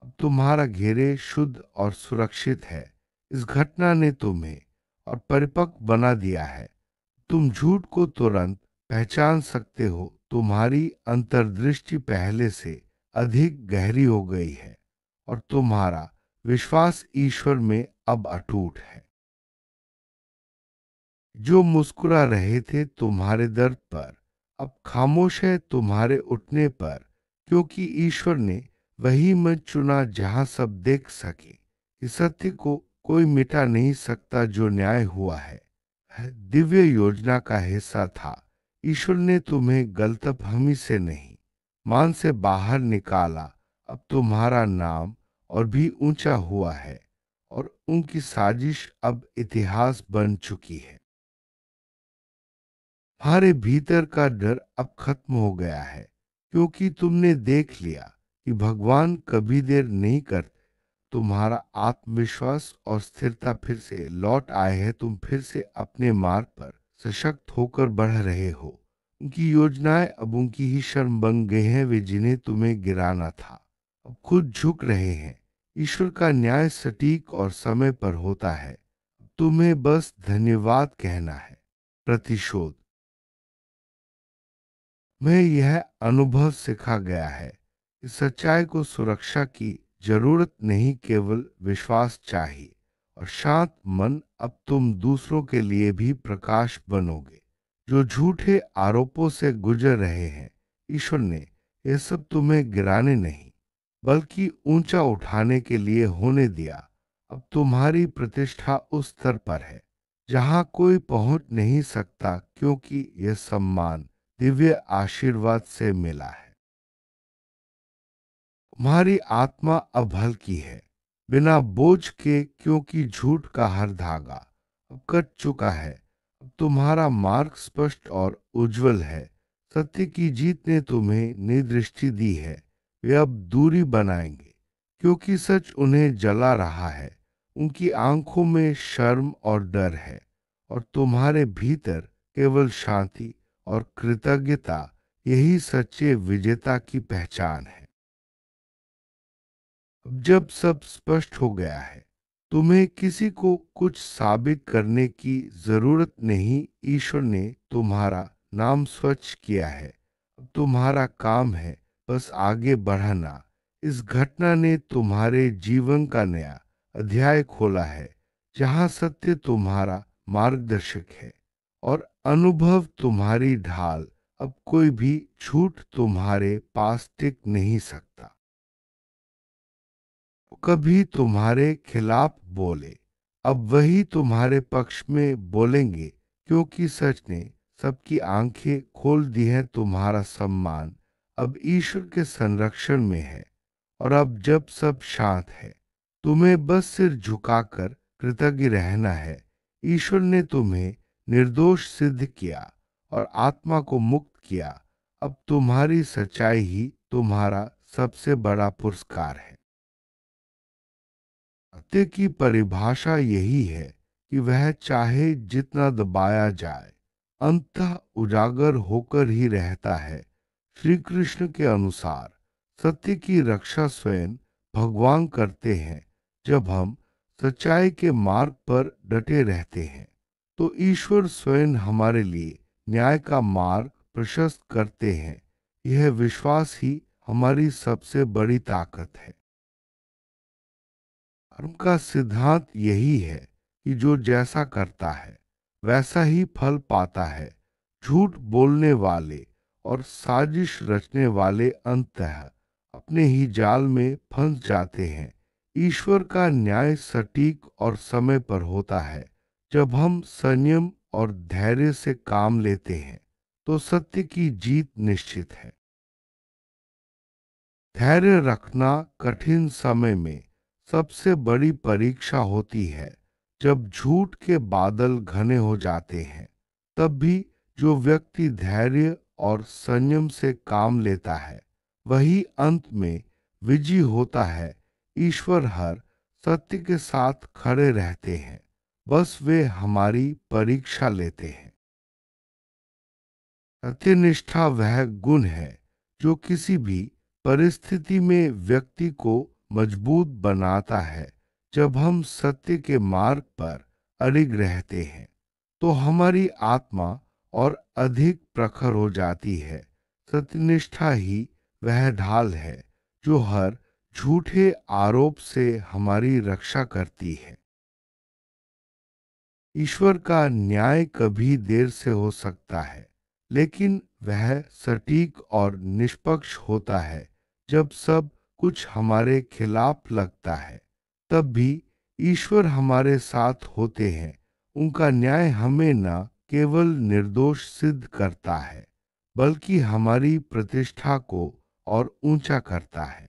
अब तुम्हारा घेरे शुद्ध और सुरक्षित है। इस घटना ने तुम्हें और परिपक्व बना दिया है। तुम झूठ को तुरंत पहचान सकते हो। तुम्हारी अंतर्दृष्टि पहले से अधिक गहरी हो गई है और तुम्हारा विश्वास ईश्वर में अब अटूट है। जो मुस्कुरा रहे थे तुम्हारे दर्द पर अब खामोश है तुम्हारे उठने पर, क्योंकि ईश्वर ने वही मंच चुना जहां सब देख सके कि सत्य को कोई मिटा नहीं सकता। जो न्याय हुआ है वह दिव्य योजना का हिस्सा था। ईश्वर ने तुम्हें गलतफहमी से नहीं, मान से बाहर निकाला। अब तुम्हारा नाम और भी ऊंचा हुआ है और उनकी साजिश अब इतिहास बन चुकी है। तुम्हारे भीतर का डर अब खत्म हो गया है क्योंकि तुमने देख लिया कि भगवान कभी देर नहीं करते। तुम्हारा आत्मविश्वास और स्थिरता फिर से लौट आए हैं। तुम फिर से अपने मार्ग पर सशक्त होकर बढ़ रहे हो। उनकी योजनाएं अब उनकी ही शर्म बन गई हैं। वे जिन्हें तुम्हें गिराना था अब खुद झुक रहे हैं। ईश्वर का न्याय सटीक और समय पर होता है। तुम्हें बस धन्यवाद कहना है। प्रतिशोध में यह अनुभव सिखा गया है कि सच्चाई को सुरक्षा की जरूरत नहीं, केवल विश्वास चाहिए और शांत मन। अब तुम दूसरों के लिए भी प्रकाश बनोगे जो झूठे आरोपों से गुजर रहे हैं। ईश्वर ने यह सब तुम्हें गिराने नहीं बल्कि ऊंचा उठाने के लिए होने दिया। अब तुम्हारी प्रतिष्ठा उस स्तर पर है जहां कोई पहुंच नहीं सकता, क्योंकि यह सम्मान दिव्य आशीर्वाद से मिला है। तुम्हारी आत्मा अब हल्की है बिना बोझ के, क्योंकि झूठ का हर धागा अब कट चुका है। अब तुम्हारा मार्ग स्पष्ट और उज्जवल है। सत्य की जीत ने तुम्हें नई दृष्टि दी है। वे अब दूरी बनाएंगे क्योंकि सच उन्हें जला रहा है। उनकी आंखों में शर्म और डर है और तुम्हारे भीतर केवल शांति और कृतज्ञता। यही सच्चे विजेता की पहचान है। अब जब सब स्पष्ट हो गया है, तुम्हें किसी को कुछ साबित करने की जरूरत नहीं। ईश्वर ने तुम्हारा नाम स्वच्छ किया है। अब तुम्हारा काम है बस आगे बढ़ना। इस घटना ने तुम्हारे जीवन का नया अध्याय खोला है जहां सत्य तुम्हारा मार्गदर्शक है और अनुभव तुम्हारी ढाल। अब कोई भी झूठ तुम्हारे पास टिक नहीं सकता। कभी तुम्हारे खिलाफ बोले, अब वही तुम्हारे पक्ष में बोलेंगे, क्योंकि सच ने सबकी आंखें खोल दी हैं। तुम्हारा सम्मान अब ईश्वर के संरक्षण में है। और अब जब सब शांत है, तुम्हें बस सिर झुकाकर कृतज्ञ रहना है। ईश्वर ने तुम्हें निर्दोष सिद्ध किया और आत्मा को मुक्त किया। अब तुम्हारी सच्चाई ही तुम्हारा सबसे बड़ा पुरस्कार है। सत्य की परिभाषा यही है कि वह चाहे जितना दबाया जाए, अंततः उजागर होकर ही रहता है। श्री कृष्ण के अनुसार सत्य की रक्षा स्वयं भगवान करते हैं। जब हम सच्चाई के मार्ग पर डटे रहते हैं, तो ईश्वर स्वयं हमारे लिए न्याय का मार्ग प्रशस्त करते हैं। यह विश्वास ही हमारी सबसे बड़ी ताकत है। धर्म का सिद्धांत यही है कि जो जैसा करता है वैसा ही फल पाता है। झूठ बोलने वाले और साजिश रचने वाले अंततः अपने ही जाल में फंस जाते हैं। ईश्वर का न्याय सटीक और समय पर होता है। जब हम संयम और धैर्य से काम लेते हैं, तो सत्य की जीत निश्चित है। धैर्य रखना कठिन समय में सबसे बड़ी परीक्षा होती है। जब झूठ के बादल घने हो जाते हैं, तब भी जो व्यक्ति धैर्य और संयम से काम लेता है, वही अंत में विजयी होता है। ईश्वर हर सत्य के साथ खड़े रहते हैं, बस वे हमारी परीक्षा लेते हैं। सत्यनिष्ठा वह गुण है जो किसी भी परिस्थिति में व्यक्ति को मजबूत बनाता है। जब हम सत्य के मार्ग पर अडिग रहते हैं, तो हमारी आत्मा और अधिक प्रखर हो जाती है। सत्यनिष्ठा ही वह ढाल है जो हर झूठे आरोप से हमारी रक्षा करती है। ईश्वर का न्याय कभी देर से हो सकता है, लेकिन वह सटीक और निष्पक्ष होता है। जब सब कुछ हमारे खिलाफ लगता है, तब भी ईश्वर हमारे साथ होते हैं। उनका न्याय हमें न केवल निर्दोष सिद्ध करता है, बल्कि हमारी प्रतिष्ठा को और ऊंचा करता है।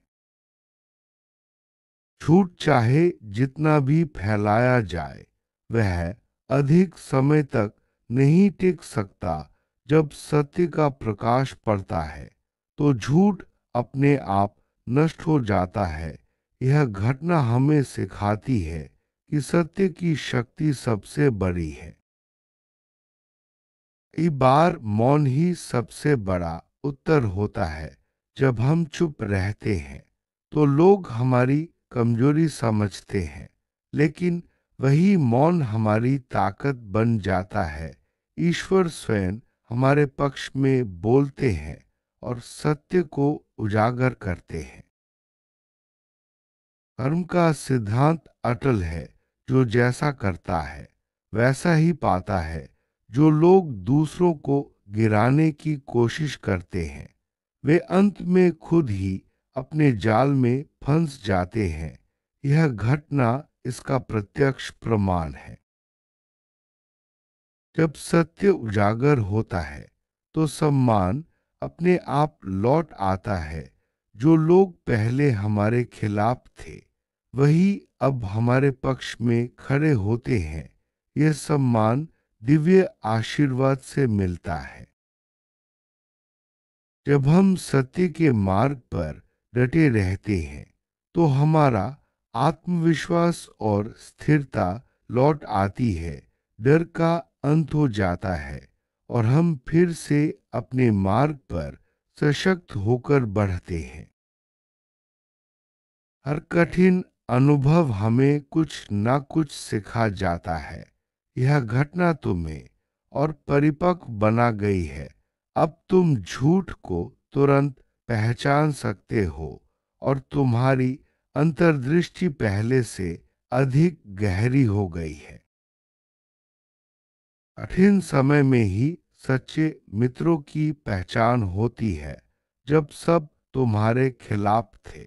झूठ चाहे जितना भी फैलाया जाए, वह अधिक समय तक नहीं टिक सकता। जब सत्य का प्रकाश पड़ता है, तो झूठ अपने आप नष्ट हो जाता है। यह घटना हमें सिखाती है कि सत्य की शक्ति सबसे बड़ी है। कई बार मौन ही सबसे बड़ा उत्तर होता है। जब हम चुप रहते हैं, तो लोग हमारी कमजोरी समझते हैं, लेकिन वही मौन हमारी ताकत बन जाता है। ईश्वर स्वयं हमारे पक्ष में बोलते हैं और सत्य को उजागर करते हैं। कर्म का सिद्धांत अटल है। जो जैसा करता है वैसा ही पाता है। जो लोग दूसरों को गिराने की कोशिश करते हैं, वे अंत में खुद ही अपने जाल में फंस जाते हैं। यह घटना इसका प्रत्यक्ष प्रमाण है। जब सत्य उजागर होता है, तो सम्मान अपने आप लौट आता है। जो लोग पहले हमारे खिलाफ थे, वही अब हमारे पक्ष में खड़े होते हैं। यह सम्मान दिव्य आशीर्वाद से मिलता है। जब हम सत्य के मार्ग पर डटे रहते हैं, तो हमारा आत्मविश्वास और स्थिरता लौट आती है। डर का अंत हो जाता है और हम फिर से अपने मार्ग पर सशक्त होकर बढ़ते हैं। हर कठिन अनुभव हमें कुछ न कुछ सिखा जाता है। यह घटना तुम्हें और परिपक्व बना गई है। अब तुम झूठ को तुरंत पहचान सकते हो और तुम्हारी अंतर्दृष्टि पहले से अधिक गहरी हो गई है। कठिन समय में ही सच्चे मित्रों की पहचान होती है। जब सब तुम्हारे खिलाफ थे,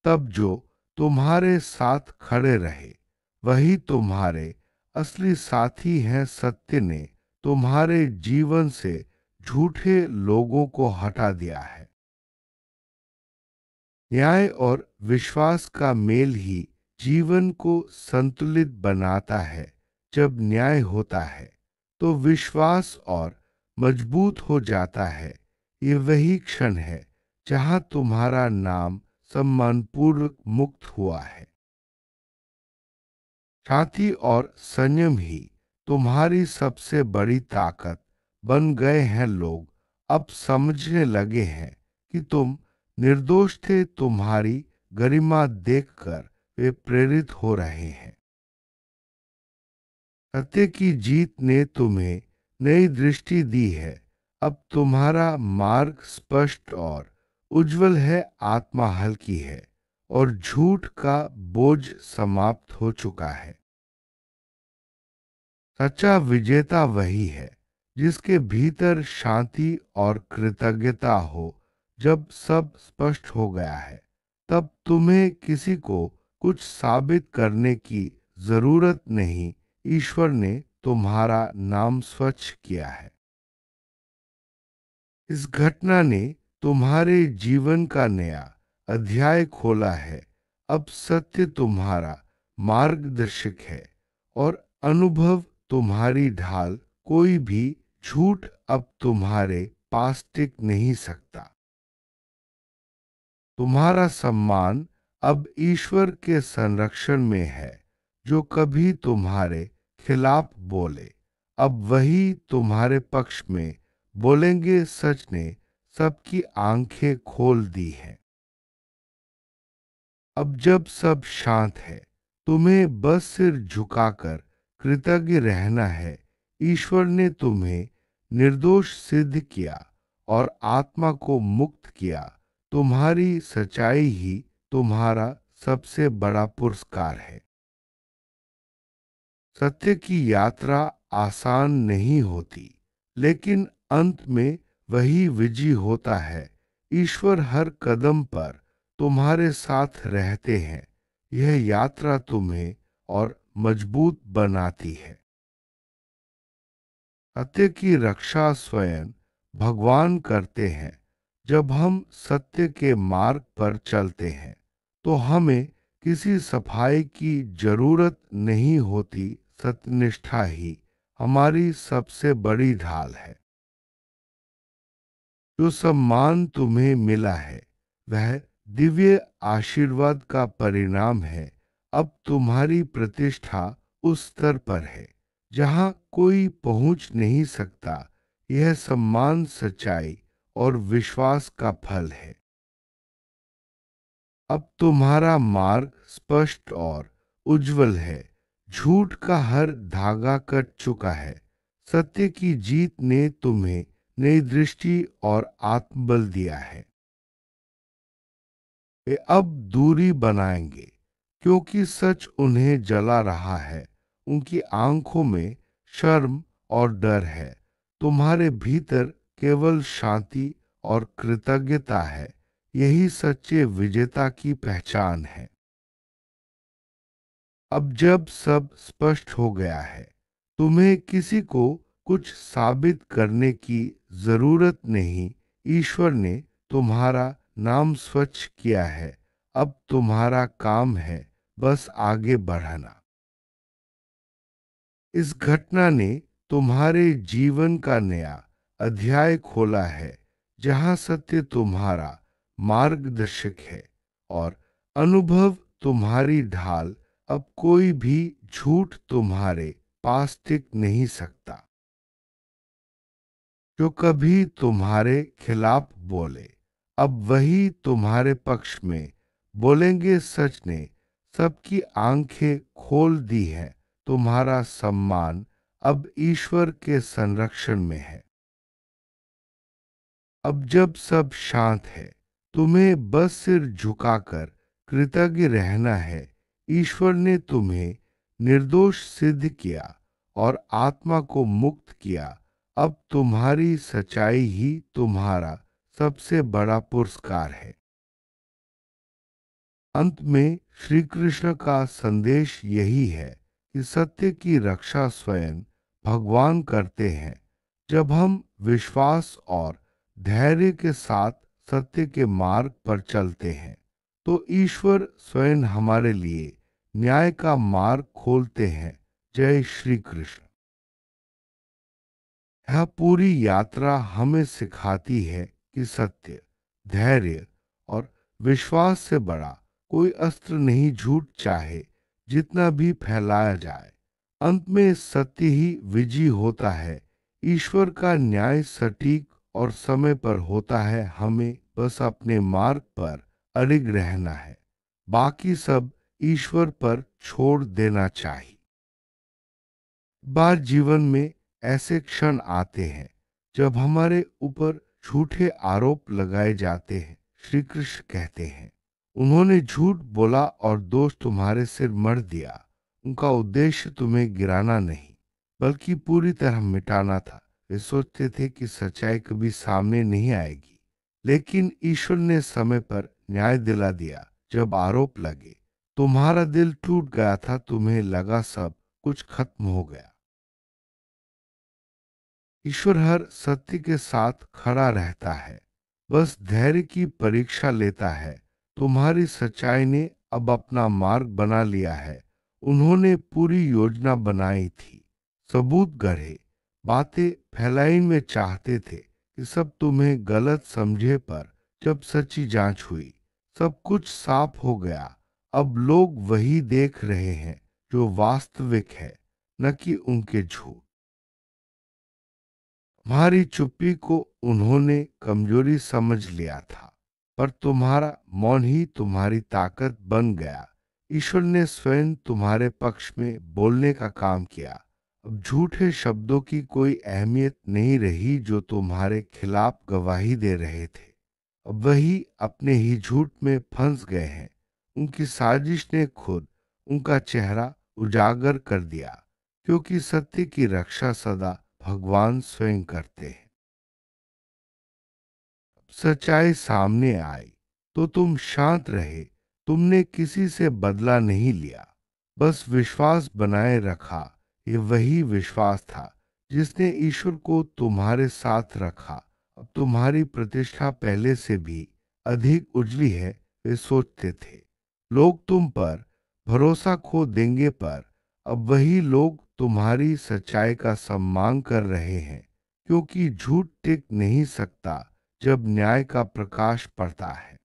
तब जो तुम्हारे साथ खड़े रहे वही तुम्हारे असली साथी हैं। सत्य ने तुम्हारे जीवन से झूठे लोगों को हटा दिया है। न्याय और विश्वास का मेल ही जीवन को संतुलित बनाता है। जब न्याय होता है तो विश्वास और मजबूत हो जाता है। ये वही क्षण है जहां तुम्हारा नाम सम्मानपूर्वक मुक्त हुआ है। शांति और संयम ही तुम्हारी सबसे बड़ी ताकत बन गए हैं। लोग अब समझने लगे हैं कि तुम निर्दोष थे। तुम्हारी गरिमा देखकर वे प्रेरित हो रहे हैं। सत्य की जीत ने तुम्हें नई दृष्टि दी है। अब तुम्हारा मार्ग स्पष्ट और उज्जवल है। आत्मा हल्की है और झूठ का बोझ समाप्त हो चुका है। सच्चा विजेता वही है जिसके भीतर शांति और कृतज्ञता हो। जब सब स्पष्ट हो गया है, तब तुम्हें किसी को कुछ साबित करने की जरूरत नहीं। ईश्वर ने तुम्हारा नाम स्वच्छ किया है। इस घटना ने तुम्हारे जीवन का नया अध्याय खोला है। अब सत्य तुम्हारा मार्गदर्शक है और अनुभव तुम्हारी ढाल। कोई भी झूठ अब तुम्हारे पास टिक नहीं सकता। तुम्हारा सम्मान अब ईश्वर के संरक्षण में है। जो कभी तुम्हारे खिलाफ बोले, अब वही तुम्हारे पक्ष में बोलेंगे। सच ने सबकी आंखें खोल दी हैं। अब जब सब शांत है, तुम्हें बस सिर झुकाकर कृतज्ञ रहना है। ईश्वर ने तुम्हें निर्दोष सिद्ध किया और आत्मा को मुक्त किया। तुम्हारी सच्चाई ही तुम्हारा सबसे बड़ा पुरस्कार है। सत्य की यात्रा आसान नहीं होती, लेकिन अंत में वही विजयी होता है। ईश्वर हर कदम पर तुम्हारे साथ रहते हैं। यह यात्रा तुम्हें और मजबूत बनाती है। सत्य की रक्षा स्वयं भगवान करते हैं। जब हम सत्य के मार्ग पर चलते हैं तो हमें किसी सफाई की जरूरत नहीं होती। सत्यनिष्ठा ही हमारी सबसे बड़ी ढाल है। जो सम्मान तुम्हें मिला है वह दिव्य आशीर्वाद का परिणाम है। अब तुम्हारी प्रतिष्ठा उस स्तर पर है जहां कोई पहुंच नहीं सकता। यह सम्मान सच्चाई और विश्वास का फल है। अब तुम्हारा मार्ग स्पष्ट और उज्जवल है। झूठ का हर धागा कट चुका है। सत्य की जीत ने तुम्हें नई दृष्टि और आत्मबल दिया है। वे अब दूरी बनाएंगे क्योंकि सच उन्हें जला रहा है। उनकी आंखों में शर्म और डर है। तुम्हारे भीतर केवल शांति और कृतज्ञता है। यही सच्चे विजेता की पहचान है। अब जब सब स्पष्ट हो गया है, तुम्हें किसी को कुछ साबित करने की जरूरत नहीं। ईश्वर ने तुम्हारा नाम स्वच्छ किया है। अब तुम्हारा काम है बस आगे बढ़ना। इस घटना ने तुम्हारे जीवन का नया अध्याय खोला है जहां सत्य तुम्हारा मार्गदर्शक है और अनुभव तुम्हारी ढाल। अब कोई भी झूठ तुम्हारे पास टिक नहीं सकता। जो कभी तुम्हारे खिलाफ बोले, अब वही तुम्हारे पक्ष में बोलेंगे। सच ने सबकी आंखें खोल दी हैं। तुम्हारा सम्मान अब ईश्वर के संरक्षण में है। अब जब सब शांत है, तुम्हें बस सिर झुकाकर कृतज्ञ रहना है। ईश्वर ने तुम्हें निर्दोष सिद्ध किया और आत्मा को मुक्त किया। अब तुम्हारी सच्चाई ही तुम्हारा सबसे बड़ा पुरस्कार है। अंत में श्री कृष्ण का संदेश यही है कि सत्य की रक्षा स्वयं भगवान करते हैं। जब हम विश्वास और धैर्य के साथ सत्य के मार्ग पर चलते हैं तो ईश्वर स्वयं हमारे लिए न्याय का मार्ग खोलते हैं। जय श्री कृष्ण। यह पूरी यात्रा हमें सिखाती है कि सत्य, धैर्य और विश्वास से बड़ा कोई अस्त्र नहीं, झूठ चाहे जितना भी फैलाया जाए। अंत में सत्य ही विजयी होता है। ईश्वर का न्याय सटीक और समय पर होता है। हमें बस अपने मार्ग पर अडिग रहना है, बाकी सब ईश्वर पर छोड़ देना चाहिए। बार जीवन में ऐसे क्षण आते हैं जब हमारे ऊपर झूठे आरोप लगाए जाते हैं। श्री कृष्ण कहते हैं, उन्होंने झूठ बोला और दोष तुम्हारे सिर मढ़ दिया। उनका उद्देश्य तुम्हें गिराना नहीं बल्कि पूरी तरह मिटाना था। वे सोचते थे कि सच्चाई कभी सामने नहीं आएगी, लेकिन ईश्वर ने समय पर न्याय दिला दिया। जब आरोप लगे तुम्हारा दिल टूट गया था, तुम्हें लगा सब कुछ खत्म हो गया। ईश्वर हर सत्य के साथ खड़ा रहता है, बस धैर्य की परीक्षा लेता है। तुम्हारी सच्चाई ने अब अपना मार्ग बना लिया है। उन्होंने पूरी योजना बनाई थी, सबूत गढ़े, बातें फैलाई में चाहते थे कि सब तुम्हें गलत समझे, पर जब सच्ची जांच हुई सब कुछ साफ हो गया। अब लोग वही देख रहे हैं जो वास्तविक है, न कि उनके झूठ। तुम्हारी चुप्पी को उन्होंने कमजोरी समझ लिया था, पर तुम्हारा मौन ही तुम्हारी ताकत बन गया। ईश्वर ने स्वयं तुम्हारे पक्ष में बोलने का काम किया। अब झूठे शब्दों की कोई अहमियत नहीं रही जो तुम्हारे खिलाफ गवाही दे रहे थे। अब वही अपने ही झूठ में फंस गए हैं। उनकी साजिश ने खुद उनका चेहरा उजागर कर दिया, क्योंकि सत्य की रक्षा सदा भगवान स्वयं करते हैं। सच्चाई सामने आई तो तुम शांत रहे। तुमने किसी से बदला नहीं लिया, बस विश्वास बनाए रखा। ये वही विश्वास था जिसने ईश्वर को तुम्हारे साथ रखा। अब तुम्हारी प्रतिष्ठा पहले से भी अधिक उजली है। वे सोचते थे लोग तुम पर भरोसा खो देंगे, पर अब वही लोग तुम्हारी सच्चाई का सम्मान कर रहे हैं, क्योंकि झूठ टिक नहीं सकता जब न्याय का प्रकाश पड़ता है।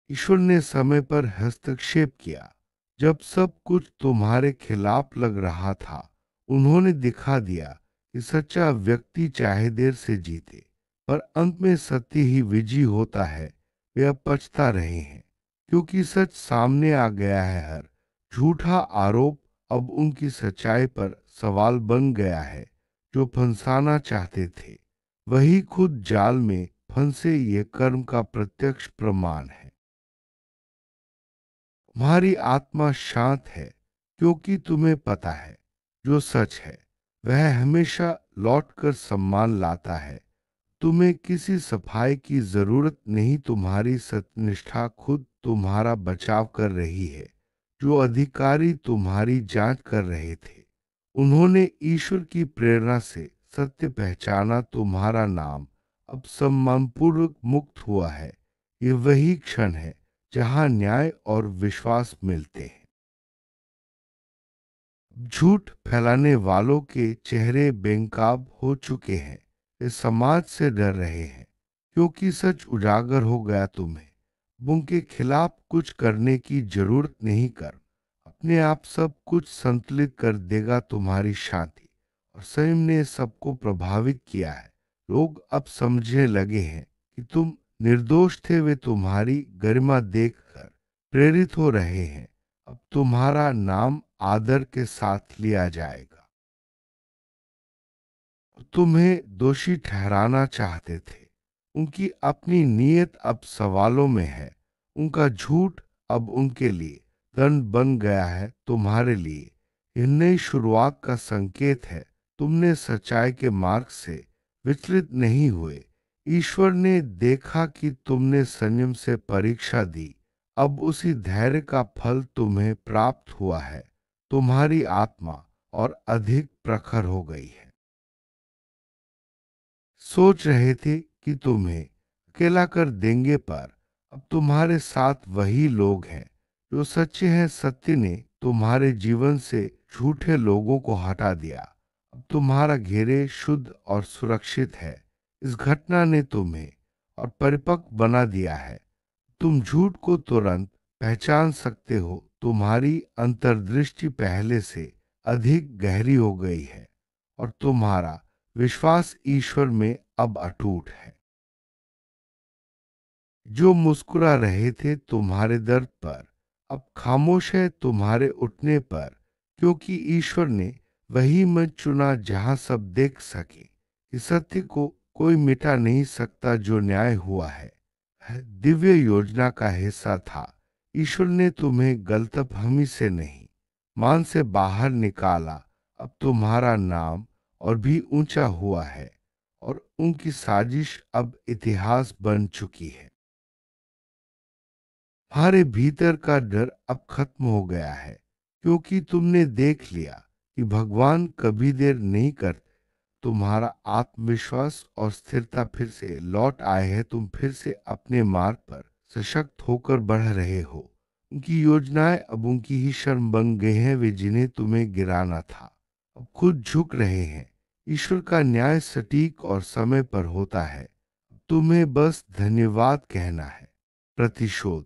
ईश्वर ने समय पर हस्तक्षेप किया। जब सब कुछ तुम्हारे खिलाफ लग रहा था, उन्होंने दिखा दिया कि सच्चा व्यक्ति चाहे देर से जीते, पर अंत में सत्य ही विजयी होता है। वे अब पछता रहे हैं, क्योंकि सच सामने आ गया है। हर झूठा आरोप अब उनकी सच्चाई पर सवाल बन गया है। जो फंसाना चाहते थे वही खुद जाल में फंसे, ये कर्म का प्रत्यक्ष प्रमाण है। तुम्हारी आत्मा शांत है, क्योंकि तुम्हें पता है जो सच है वह हमेशा लौटकर सम्मान लाता है। तुम्हें किसी सफाई की जरूरत नहीं, तुम्हारी सत्यनिष्ठा खुद तुम्हारा बचाव कर रही है। जो अधिकारी तुम्हारी जांच कर रहे थे, उन्होंने ईश्वर की प्रेरणा से सत्य पहचाना। तुम्हारा नाम अब सम्मानपूर्वक मुक्त हुआ है। ये वही क्षण है जहां न्याय और विश्वास मिलते हैं। झूठ फैलाने वालों के चेहरे बेनकाब हो चुके हैं। वे समाज से डर रहे हैं, क्योंकि सच उजागर हो गया। तुम्हें उनके खिलाफ कुछ करने की जरूरत नहीं। कर अपने आप सब कुछ संतुलित कर देगा। तुम्हारी शांति और संयम ने सबको प्रभावित किया है। लोग अब समझने लगे हैं कि तुम निर्दोष थे। वे तुम्हारी गरिमा देखकर प्रेरित हो रहे हैं। अब तुम्हारा नाम आदर के साथ लिया जाएगा। तुम्हें दोषी ठहराना चाहते थे, उनकी अपनी नीयत अब सवालों में है। उनका झूठ अब उनके लिए दंड बन गया है। तुम्हारे लिए यह नई शुरुआत का संकेत है। तुमने सच्चाई के मार्ग से विचलित नहीं हुए। ईश्वर ने देखा कि तुमने संयम से परीक्षा दी। अब उसी धैर्य का फल तुम्हें प्राप्त हुआ है। तुम्हारी आत्मा और अधिक प्रखर हो गई है। सोच रहे थे कि तुम्हें अकेला कर देंगे, पर अब तुम्हारे साथ वही लोग हैं जो सच्चे हैं। सत्य ने तुम्हारे जीवन से झूठे लोगों को हटा दिया। अब तुम्हारा घेरे शुद्ध और सुरक्षित है। इस घटना ने तुम्हें और परिपक्व बना दिया है। तुम झूठ को तुरंत पहचान सकते हो। तुम्हारी अंतर्दृष्टि पहले से अधिक गहरी हो गई है और तुम्हारा विश्वास ईश्वर में अब अटूट है। जो मुस्कुरा रहे थे तुम्हारे दर्द पर, अब खामोश है तुम्हारे उठने पर, क्योंकि ईश्वर ने वही मंच चुना जहां सब देख सके कि सत्य को कोई मिटा नहीं सकता। जो न्याय हुआ है दिव्य योजना का हिस्सा था। ईश्वर ने तुम्हें गलतफहमी से नहीं, मान से बाहर निकाला। अब तुम्हारा नाम और भी ऊंचा हुआ है और उनकी साजिश अब इतिहास बन चुकी है। तुम्हारे भीतर का डर अब खत्म हो गया है, क्योंकि तुमने देख लिया कि भगवान कभी देर नहीं करते। तुम्हारा आत्मविश्वास और स्थिरता फिर से लौट आए हैं। तुम फिर से अपने मार्ग पर सशक्त होकर बढ़ रहे हो। उनकी योजनाएं अब उनकी ही शर्म बन गई हैं। वे जिन्हें तुम्हें गिराना था अब खुद झुक रहे हैं। ईश्वर का न्याय सटीक और समय पर होता है। तुम्हें बस धन्यवाद कहना है। प्रतिशोध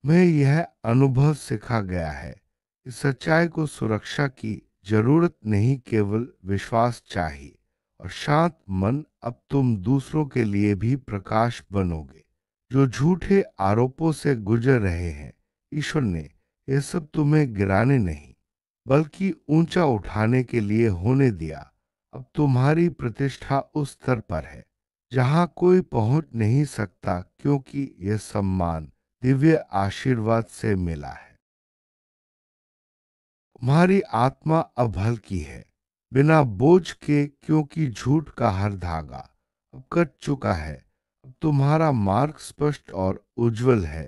में यह अनुभव सिखा गया है कि सच्चाई को सुरक्षा की जरूरत नहीं, केवल विश्वास चाहिए और शांत मन। अब तुम दूसरों के लिए भी प्रकाश बनोगे जो झूठे आरोपों से गुजर रहे हैं। ईश्वर ने यह सब तुम्हें गिराने नहीं, बल्कि ऊंचा उठाने के लिए होने दिया। अब तुम्हारी प्रतिष्ठा उस स्तर पर है जहां कोई पहुंच नहीं सकता, क्योंकि यह सम्मान दिव्य आशीर्वाद से मिला है। तुम्हारी आत्मा अब हल्की है, बिना बोझ के, क्योंकि झूठ का हर धागा अब कट चुका है। अब तुम्हारा मार्ग स्पष्ट और उज्जवल है।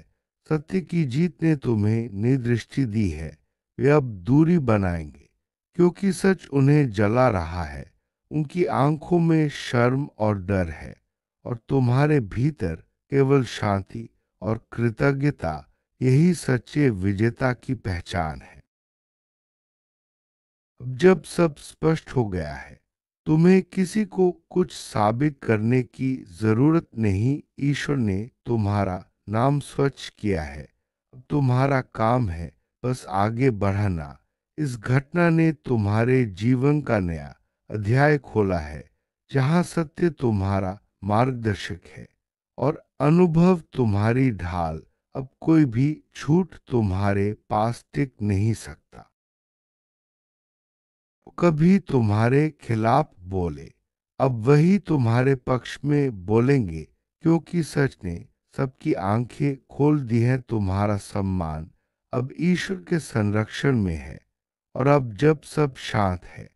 सत्य की जीत ने तुम्हें नई दृष्टि दी है। वे अब दूरी बनाएंगे, क्योंकि सच उन्हें जला रहा है। उनकी आंखों में शर्म और डर है, और तुम्हारे भीतर केवल शांति और कृतज्ञता। यही सच्चे विजेता की पहचान है। अब जब सब स्पष्ट हो गया है, तुम्हें किसी को कुछ साबित करने की जरूरत नहीं। ईश्वर ने तुम्हारा नाम स्वच्छ किया है। अब तुम्हारा काम है बस आगे बढ़ना। इस घटना ने तुम्हारे जीवन का नया अध्याय खोला है, जहां सत्य तुम्हारा मार्गदर्शक है और अनुभव तुम्हारी ढाल। अब कोई भी झूठ तुम्हारे पास टिक नहीं सकता। कभी तुम्हारे खिलाफ बोले, अब वही तुम्हारे पक्ष में बोलेंगे, क्योंकि सच ने सबकी आंखें खोल दी हैं। तुम्हारा सम्मान अब ईश्वर के संरक्षण में है। और अब जब सब शांत है,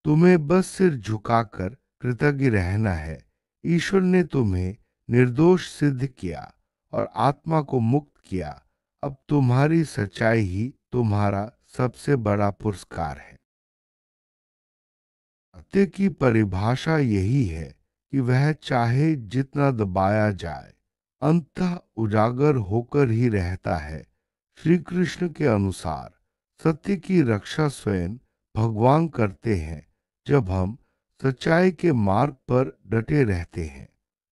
तुम्हें बस सिर झुकाकर कृतज्ञ रहना है। ईश्वर ने तुम्हें निर्दोष सिद्ध किया और आत्मा को मुक्त किया। अब तुम्हारी सच्चाई ही तुम्हारा सबसे बड़ा पुरस्कार है। सत्य की परिभाषा यही है कि वह चाहे जितना दबाया जाए, अंततः उजागर होकर ही रहता है। श्री कृष्ण के अनुसार सत्य की रक्षा स्वयं भगवान करते हैं। जब हम सच्चाई के मार्ग पर डटे रहते हैं,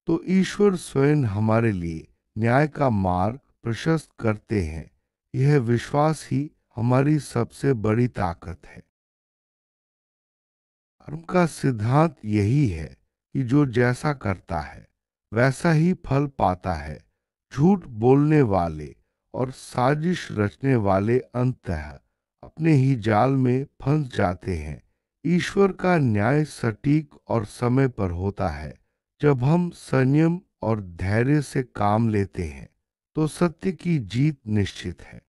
तो ईश्वर स्वयं हमारे लिए न्याय का मार्ग प्रशस्त करते हैं। यह विश्वास ही हमारी सबसे बड़ी ताकत है। धर्म का सिद्धांत यही है कि जो जैसा करता है वैसा ही फल पाता है। झूठ बोलने वाले और साजिश रचने वाले अंततः अपने ही जाल में फंस जाते हैं। ईश्वर का न्याय सटीक और समय पर होता है। जब हम संयम और धैर्य से काम लेते हैं, तो सत्य की जीत निश्चित है।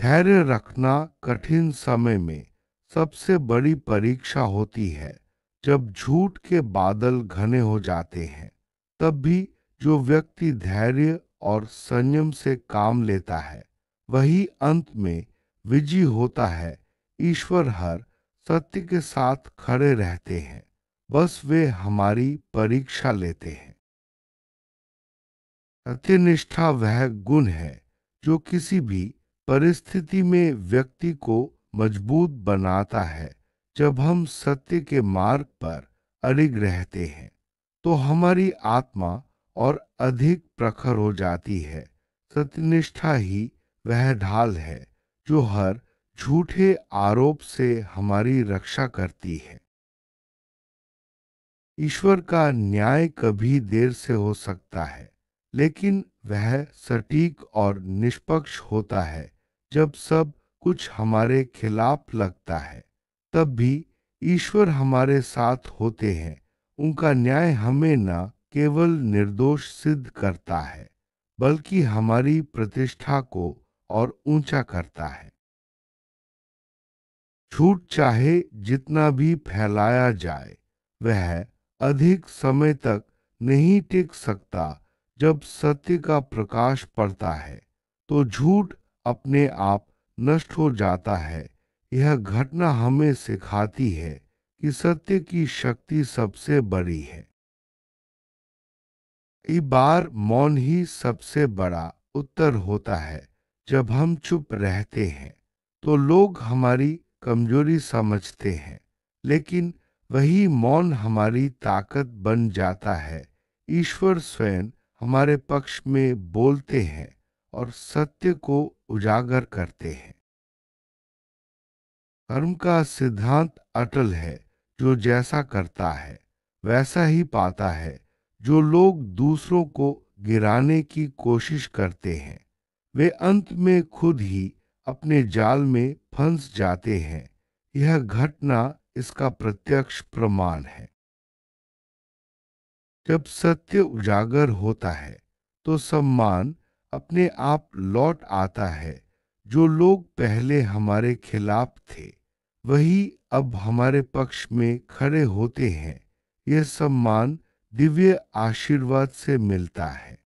धैर्य रखना कठिन समय में सबसे बड़ी परीक्षा होती है। जब झूठ के बादल घने हो जाते हैं, तब भी जो व्यक्ति धैर्य और संयम से काम लेता है, वही अंत में विजयी होता है। ईश्वर हर सत्य के साथ खड़े रहते हैं, बस वे हमारी परीक्षा लेते हैं। सत्यनिष्ठा वह गुण है जो किसी भी परिस्थिति में व्यक्ति को मजबूत बनाता है। जब हम सत्य के मार्ग पर अड़िग रहते हैं, तो हमारी आत्मा और अधिक प्रखर हो जाती है। सत्यनिष्ठा ही वह ढाल है जो हर झूठे आरोप से हमारी रक्षा करती है। ईश्वर का न्याय कभी देर से हो सकता है, लेकिन वह सटीक और निष्पक्ष होता है। जब सब कुछ हमारे खिलाफ लगता है, तब भी ईश्वर हमारे साथ होते हैं। उनका न्याय हमें न केवल निर्दोष सिद्ध करता है, बल्कि हमारी प्रतिष्ठा को और ऊंचा करता है। झूठ चाहे जितना भी फैलाया जाए, वह अधिक समय तक नहीं टिक सकता। जब सत्य का प्रकाश पड़ता है, तो झूठ अपने आप नष्ट हो जाता है। यह घटना हमें सिखाती है कि सत्य की शक्ति सबसे बड़ी है। कई बार मौन ही सबसे बड़ा उत्तर होता है। जब हम चुप रहते हैं, तो लोग हमारी कमजोरी समझते हैं, लेकिन वही मौन हमारी ताकत बन जाता है। ईश्वर स्वयं हमारे पक्ष में बोलते हैं और सत्य को उजागर करते हैं। कर्म का सिद्धांत अटल है। जो जैसा करता है, वैसा ही पाता है। जो लोग दूसरों को गिराने की कोशिश करते हैं, वे अंत में खुद ही अपने जाल में फंस जाते हैं। यह घटना इसका प्रत्यक्ष प्रमाण है। जब सत्य उजागर होता है, तो सम्मान अपने आप लौट आता है। जो लोग पहले हमारे खिलाफ थे, वही अब हमारे पक्ष में खड़े होते हैं। यह सम्मान दिव्य आशीर्वाद से मिलता है।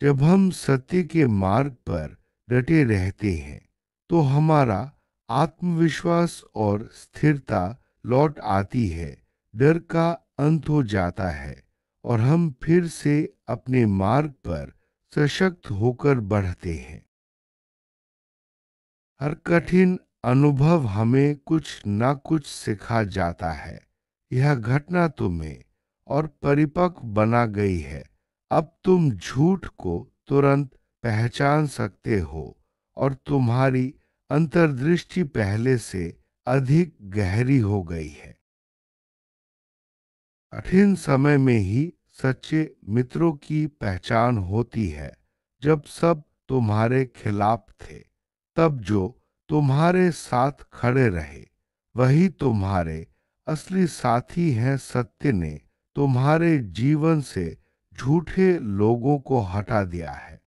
जब हम सत्य के मार्ग पर डटे रहते हैं, तो हमारा आत्मविश्वास और स्थिरता लौट आती है। डर का अंत हो जाता है और हम फिर से अपने मार्ग पर सशक्त होकर बढ़ते हैं। हर कठिन अनुभव हमें कुछ न कुछ सिखा जाता है। यह घटना तुम्हें और परिपक्व बना गई है। अब तुम झूठ को तुरंत पहचान सकते हो और तुम्हारी अंतर्दृष्टि पहले से अधिक गहरी हो गई है। कठिन समय में ही सच्चे मित्रों की पहचान होती है। जब सब तुम्हारे खिलाफ थे, तब जो तुम्हारे साथ खड़े रहे, वही तुम्हारे असली साथी हैं। सत्य ने तुम्हारे जीवन से झूठे लोगों को हटा दिया है।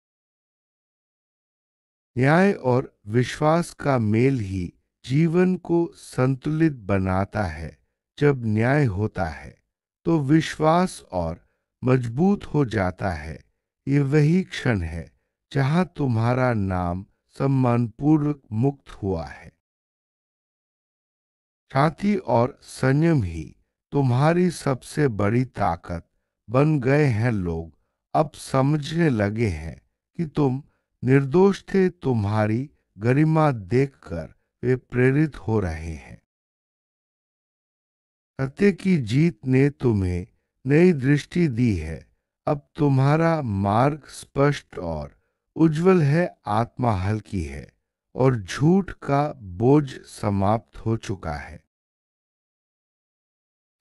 न्याय और विश्वास का मेल ही जीवन को संतुलित बनाता है। जब न्याय होता है, तो विश्वास और मजबूत हो जाता है। ये वही क्षण है जहां तुम्हारा नाम सम्मानपूर्वक मुक्त हुआ है। शांति और संयम ही तुम्हारी सबसे बड़ी ताकत बन गए हैं। लोग अब समझने लगे हैं कि तुम निर्दोष थे। तुम्हारी गरिमा देखकर वे प्रेरित हो रहे हैं। सत्य की जीत ने तुम्हें नई दृष्टि दी है। अब तुम्हारा मार्ग स्पष्ट और उज्जवल है। आत्मा हल्की है और झूठ का बोझ समाप्त हो चुका है।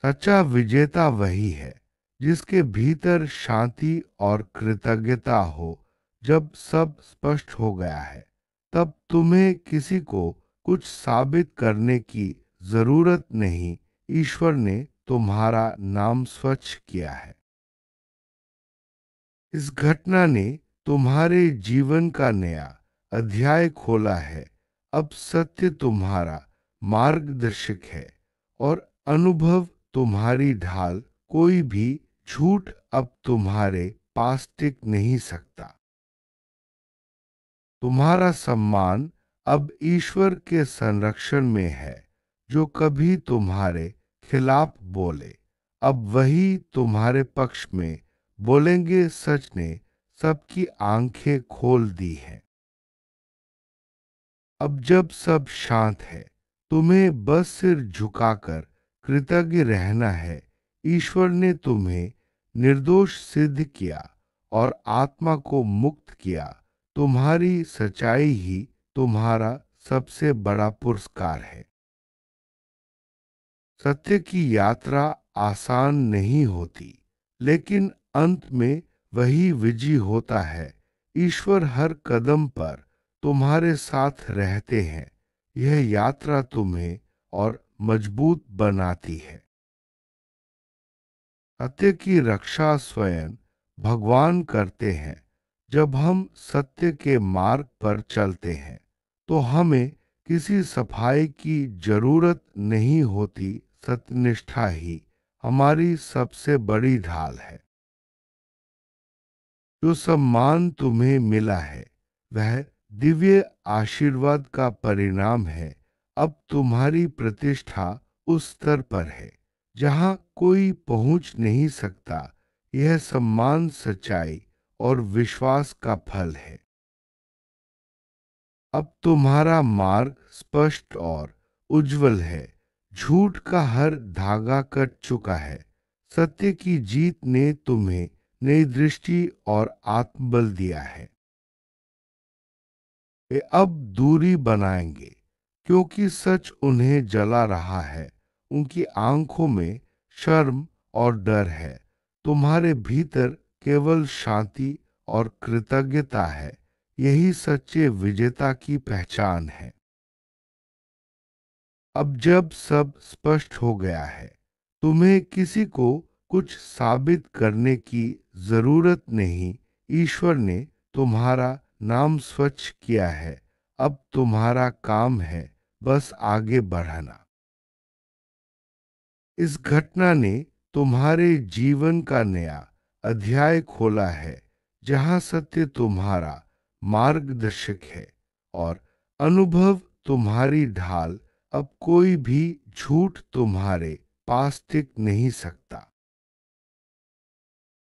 सच्चा विजेता वही है जिसके भीतर शांति और कृतज्ञता हो। जब सब स्पष्ट हो गया है, तब तुम्हें किसी को कुछ साबित करने की जरूरत नहीं। ईश्वर ने तुम्हारा नाम स्वच्छ किया है। इस घटना ने तुम्हारे जीवन का नया अध्याय खोला है। अब सत्य तुम्हारा मार्गदर्शक है और अनुभव तुम्हारी ढाल। कोई भी झूठ अब तुम्हारे पास टिक नहीं सकता। तुम्हारा सम्मान अब ईश्वर के संरक्षण में है। जो कभी तुम्हारे खिलाफ बोले, अब वही तुम्हारे पक्ष में बोलेंगे। सच ने सबकी आंखें खोल दी हैं। अब जब सब शांत है, तुम्हें बस सिर झुकाकर कृतज्ञ रहना है। ईश्वर ने तुम्हें निर्दोष सिद्ध किया और आत्मा को मुक्त किया। तुम्हारी सच्चाई ही तुम्हारा सबसे बड़ा पुरस्कार है। सत्य की यात्रा आसान नहीं होती, लेकिन अंत में वही विजयी होता है। ईश्वर हर कदम पर तुम्हारे साथ रहते हैं। यह यात्रा तुम्हें और मजबूत बनाती है। सत्य की रक्षा स्वयं भगवान करते हैं। जब हम सत्य के मार्ग पर चलते हैं, तो हमें किसी सफाई की जरूरत नहीं होती। सत्यनिष्ठा ही हमारी सबसे बड़ी ढाल है। जो सम्मान तुम्हें मिला है, वह दिव्य आशीर्वाद का परिणाम है। अब तुम्हारी प्रतिष्ठा उस स्तर पर है जहां कोई पहुंच नहीं सकता। यह सम्मान सच्चाई और विश्वास का फल है। अब तुम्हारा मार्ग स्पष्ट और उज्जवल है। झूठ का हर धागा कट चुका है। सत्य की जीत ने तुम्हें नई दृष्टि और आत्मबल दिया है। वे अब दूरी बनाएंगे, क्योंकि सच उन्हें जला रहा है। उनकी आंखों में शर्म और डर है। तुम्हारे भीतर केवल शांति और कृतज्ञता है। यही सच्चे विजेता की पहचान है। अब जब सब स्पष्ट हो गया है, तुम्हें किसी को कुछ साबित करने की जरूरत नहीं। ईश्वर ने तुम्हारा नाम स्वच्छ किया है। अब तुम्हारा काम है बस आगे बढ़ना। इस घटना ने तुम्हारे जीवन का नया अध्याय खोला है, जहां सत्य तुम्हारा मार्गदर्शक है और अनुभव तुम्हारी ढाल। अब कोई भी झूठ तुम्हारे पास टिक नहीं सकता।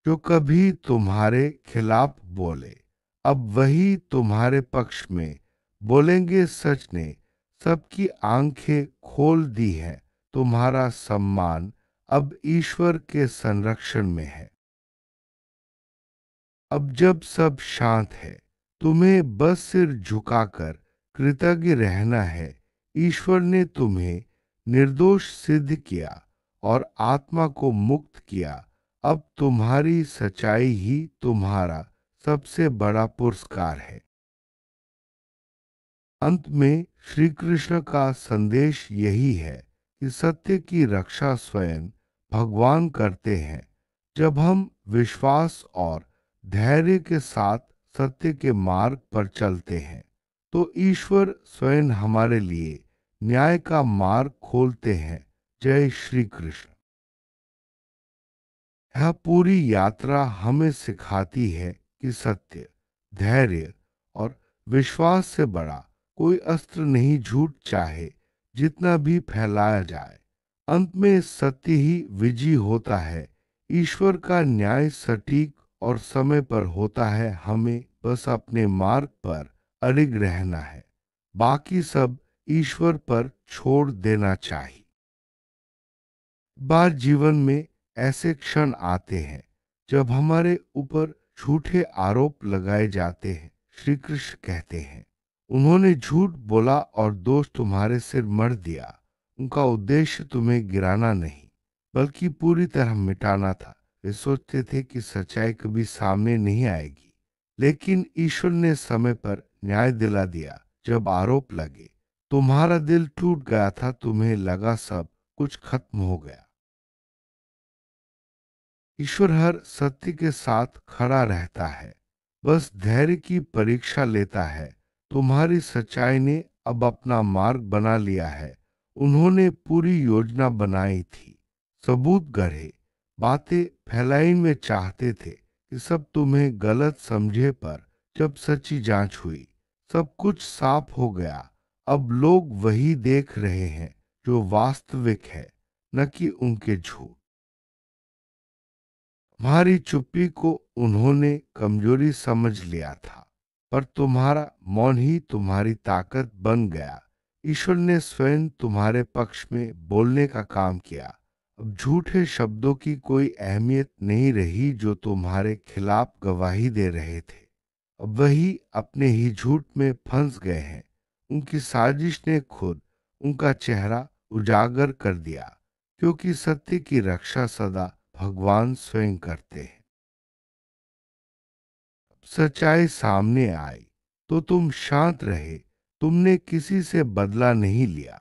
जो कभी तुम्हारे खिलाफ बोले, अब वही तुम्हारे पक्ष में बोलेंगे। सच ने सबकी आंखें खोल दी हैं। तुम्हारा सम्मान अब ईश्वर के संरक्षण में है। अब जब सब शांत है, तुम्हें बस सिर झुकाकर कृतज्ञ रहना है। ईश्वर ने तुम्हें निर्दोष सिद्ध किया और आत्मा को मुक्त किया। अब तुम्हारी सच्चाई ही तुम्हारा सबसे बड़ा पुरस्कार है। अंत में श्री कृष्ण का संदेश यही है कि सत्य की रक्षा स्वयं भगवान करते हैं। जब हम विश्वास और धैर्य के साथ सत्य के मार्ग पर चलते हैं, तो ईश्वर स्वयं हमारे लिए न्याय का मार्ग खोलते हैं। जय श्री कृष्ण। यह पूरी यात्रा हमें सिखाती है कि सत्य, धैर्य और विश्वास से बड़ा कोई अस्त्र नहीं। झूठ चाहे जितना भी फैलाया जाए, अंत में सत्य ही विजयी होता है। ईश्वर का न्याय सटीक और समय पर होता है। हमें बस अपने मार्ग पर अडिग रहना है। बाकी सब ईश्वर पर छोड़ देना चाहिए। बार जीवन में ऐसे क्षण आते हैं जब हमारे ऊपर झूठे आरोप लगाए जाते हैं। श्री कृष्ण कहते हैं, उन्होंने झूठ बोला और दोष तुम्हारे सिर मढ़ दिया। उनका उद्देश्य तुम्हें गिराना नहीं, बल्कि पूरी तरह मिटाना था। वे सोचते थे कि सच्चाई कभी सामने नहीं आएगी, लेकिन ईश्वर ने समय पर न्याय दिला दिया। जब आरोप लगे, तुम्हारा दिल टूट गया था। तुम्हें लगा सब कुछ खत्म हो गया। ईश्वर हर सत्य के साथ खड़ा रहता है, बस धैर्य की परीक्षा लेता है। तुम्हारी सच्चाई ने अब अपना मार्ग बना लिया है। उन्होंने पूरी योजना बनाई थी, सबूत गढ़े, बातें फैलाई में चाहते थे कि सब तुम्हें गलत समझे, पर जब सच्ची जांच हुई, सब कुछ साफ हो गया। अब लोग वही देख रहे हैं जो वास्तविक है, न कि उनके झूठ। तुम्हारी चुप्पी को उन्होंने कमजोरी समझ लिया था, पर तुम्हारा मौन ही तुम्हारी ताकत बन गया। ईश्वर ने स्वयं तुम्हारे पक्ष में बोलने का काम किया। अब झूठे शब्दों की कोई अहमियत नहीं रही जो तुम्हारे खिलाफ गवाही दे रहे थे। अब वही अपने ही झूठ में फंस गए हैं। उनकी साजिश ने खुद उनका चेहरा उजागर कर दिया, क्योंकि सत्य की रक्षा सदा भगवान स्वयं करते हैं। सच्चाई सामने आई तो तुम शांत रहे। तुमने किसी से बदला नहीं लिया,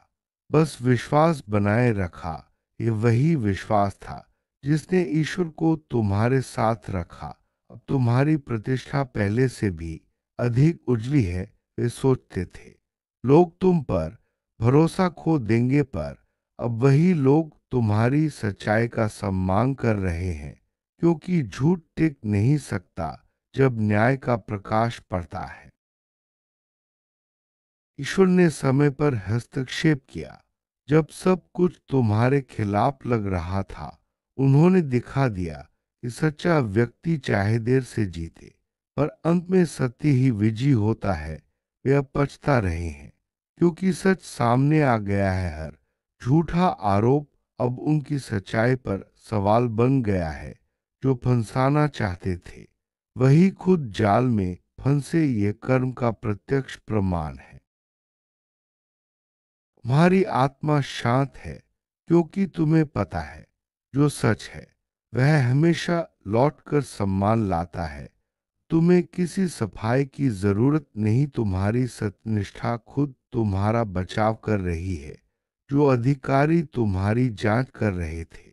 बस विश्वास बनाए रखा। ये वही विश्वास था जिसने ईश्वर को तुम्हारे साथ रखा। अब तुम्हारी प्रतिष्ठा पहले से भी अधिक उजली है, वे सोचते थे। लोग तुम पर भरोसा खो देंगे, पर अब वही लोग तुम्हारी सच्चाई का सम्मान कर रहे हैं, क्योंकि झूठ टिक नहीं सकता जब न्याय का प्रकाश पड़ता है। ईश्वर ने समय पर हस्तक्षेप किया। जब सब कुछ तुम्हारे खिलाफ लग रहा था, उन्होंने दिखा दिया कि सच्चा व्यक्ति चाहे देर से जीते, पर अंत में सत्य ही विजयी होता है। वे अब पछता रहे हैं, क्योंकि सच सामने आ गया है। हर झूठा आरोप अब उनकी सच्चाई पर सवाल बन गया है। जो फंसाना चाहते थे, वही खुद जाल में फंसे, ये कर्म का प्रत्यक्ष प्रमाण है। तुम्हारी आत्मा शांत है, क्योंकि तुम्हें पता है जो सच है वह हमेशा लौटकर सम्मान लाता है। तुम्हें किसी सफाई की जरूरत नहीं, तुम्हारी सत्यनिष्ठा खुद तुम्हारा बचाव कर रही है। जो अधिकारी तुम्हारी जांच कर रहे थे,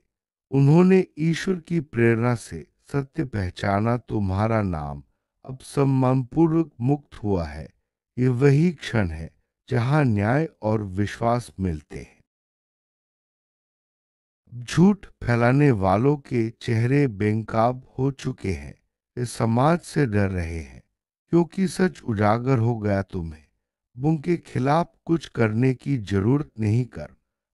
उन्होंने ईश्वर की प्रेरणा से सत्य पहचाना। तुम्हारा नाम अब सम्मानपूर्वक मुक्त हुआ है। ये वही क्षण है जहां न्याय और विश्वास मिलते हैं। झूठ फैलाने वालों के चेहरे बेनकाब हो चुके हैं। वे समाज से डर रहे हैं, क्योंकि सच उजागर हो गया। तुम्हें उनके खिलाफ कुछ करने की जरूरत नहीं। कर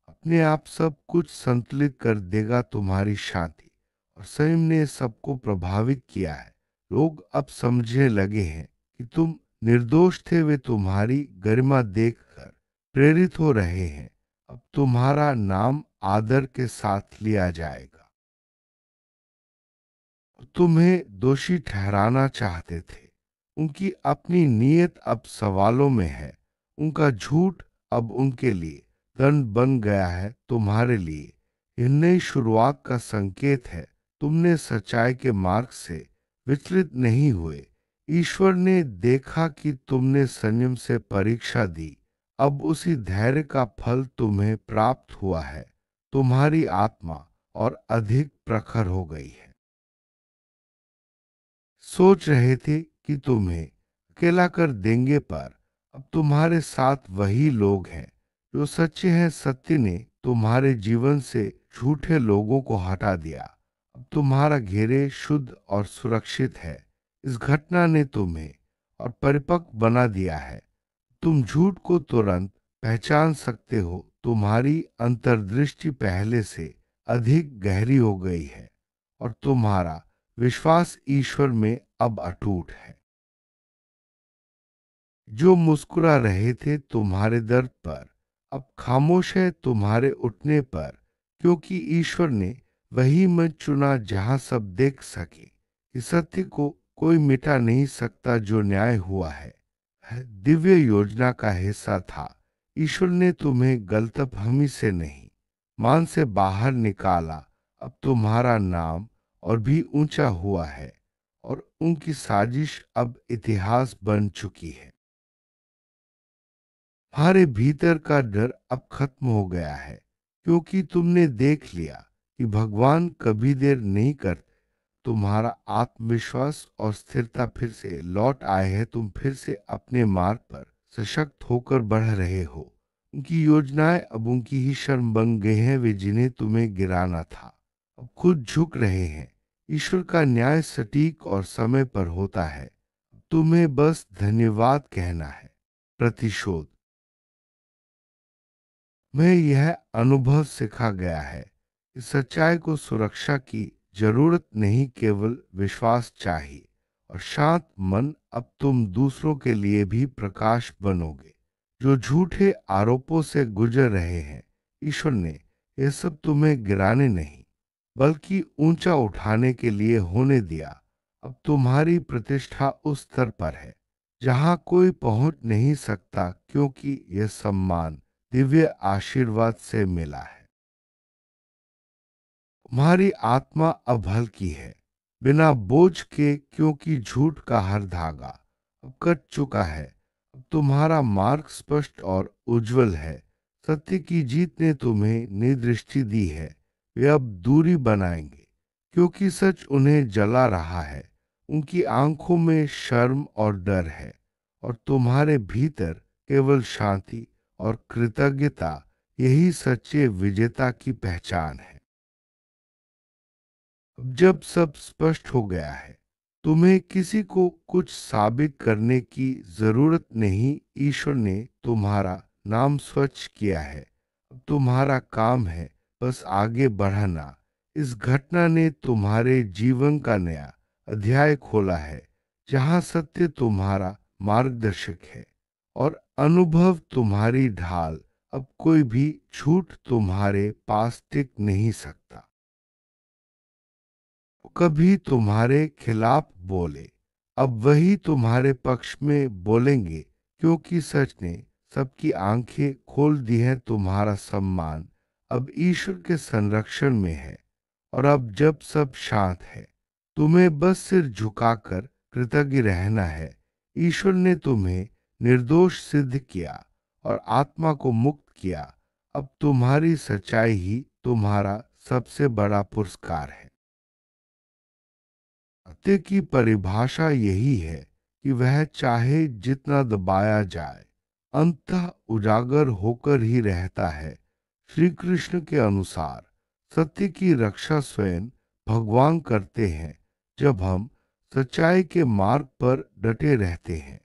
अपने आप सब कुछ संतुलित कर देगा। तुम्हारी शांति और संयम ने सबको प्रभावित किया है। लोग अब समझने लगे हैं कि तुम निर्दोष थे। वे तुम्हारी गरिमा देखकर प्रेरित हो रहे हैं। अब तुम्हारा नाम आदर के साथ लिया जाएगा। तुम्हें दोषी ठहराना चाहते थे, उनकी अपनी नीयत अब सवालों में है। उनका झूठ अब उनके लिए दंड बन गया है। तुम्हारे लिए यह नई शुरुआत का संकेत है। तुमने सच्चाई के मार्ग से विचलित नहीं हुए। ईश्वर ने देखा कि तुमने संयम से परीक्षा दी। अब उसी धैर्य का फल तुम्हें प्राप्त हुआ है। तुम्हारी आत्मा और अधिक प्रखर हो गई है। सोच रहे थे कि तुम्हें अकेला कर देंगे, पर अब तुम्हारे साथ वही लोग हैं जो सच्चे हैं। सत्य ने तुम्हारे जीवन से झूठे लोगों को हटा दिया। अब तुम्हारा घेरे शुद्ध और सुरक्षित है। इस घटना ने तुम्हें और परिपक्व बना दिया है। तुम झूठ को तुरंत पहचान सकते हो। तुम्हारी अंतर्दृष्टि पहले से अधिक गहरी हो गई है, और तुम्हारा विश्वास ईश्वर में अब अटूट है। जो मुस्कुरा रहे थे तुम्हारे दर्द पर, अब खामोश है तुम्हारे उठने पर, क्योंकि ईश्वर ने वही मंच चुना जहां सब देख सके कि सत्य को कोई मिटा नहीं सकता। जो न्याय हुआ है वह दिव्य योजना का हिस्सा था। ईश्वर ने तुम्हें गलतफहमी से नहीं, मान से बाहर निकाला। अब तुम्हारा नाम और भी ऊंचा हुआ है, और उनकी साजिश अब इतिहास बन चुकी है। तुम्हारे भीतर का डर अब खत्म हो गया है, क्योंकि तुमने देख लिया कि भगवान कभी देर नहीं करते। तुम्हारा आत्मविश्वास और स्थिरता फिर से लौट आए हैं। तुम फिर से अपने मार्ग पर सशक्त होकर बढ़ रहे हो। उनकी योजनाएं अब उनकी ही शर्म बन गई हैं, वे जिन्हें तुम्हें गिराना था अब खुद झुक रहे हैं। ईश्वर का न्याय सटीक और समय पर होता है। तुम्हें बस धन्यवाद कहना है। प्रतिशोध। मैं यह अनुभव सिखा गया है कि सच्चाई को सुरक्षा की जरूरत नहीं, केवल विश्वास चाहिए और शांत मन। अब तुम दूसरों के लिए भी प्रकाश बनोगे जो झूठे आरोपों से गुजर रहे हैं। ईश्वर ने यह सब तुम्हें गिराने नहीं बल्कि ऊंचा उठाने के लिए होने दिया। अब तुम्हारी प्रतिष्ठा उस स्तर पर है जहां कोई पहुंच नहीं सकता, क्योंकि यह सम्मान दिव्य आशीर्वाद से मिला है। तुम्हारी आत्मा अब हल्की है, बिना बोझ के, क्योंकि झूठ का हर धागा अब कट चुका है। अब तुम्हारा मार्ग स्पष्ट और उज्जवल है। सत्य की जीत ने तुम्हें निदृष्टि दी है। वे अब दूरी बनाएंगे क्योंकि सच उन्हें जला रहा है। उनकी आंखों में शर्म और डर है और तुम्हारे भीतर केवल शांति और कृतज्ञता। यही सच्चे विजेता की पहचान है। अब जब सब स्पष्ट हो गया है, तुम्हें किसी को कुछ साबित करने की जरूरत नहीं। ईश्वर ने तुम्हारा नाम स्वच्छ किया है। अब तुम्हारा काम है बस आगे बढ़ना। इस घटना ने तुम्हारे जीवन का नया अध्याय खोला है, जहां सत्य तुम्हारा मार्गदर्शक है और अनुभव तुम्हारी ढाल। अब कोई भी झूठ तुम्हारे पास टिक नहीं सकता। कभी तुम्हारे खिलाफ बोले, अब वही तुम्हारे पक्ष में बोलेंगे, क्योंकि सच ने सबकी आंखें खोल दी हैं। तुम्हारा सम्मान अब ईश्वर के संरक्षण में है और अब जब सब शांत है, तुम्हें बस सिर झुकाकर कृतज्ञ रहना है। ईश्वर ने तुम्हें निर्दोष सिद्ध किया और आत्मा को मुक्त किया। अब तुम्हारी सच्चाई ही तुम्हारा सबसे बड़ा पुरस्कार है। सत्य की परिभाषा यही है कि वह चाहे जितना दबाया जाए, अंततः उजागर होकर ही रहता है। श्री कृष्ण के अनुसार सत्य की रक्षा स्वयं भगवान करते हैं। जब हम सच्चाई के मार्ग पर डटे रहते हैं,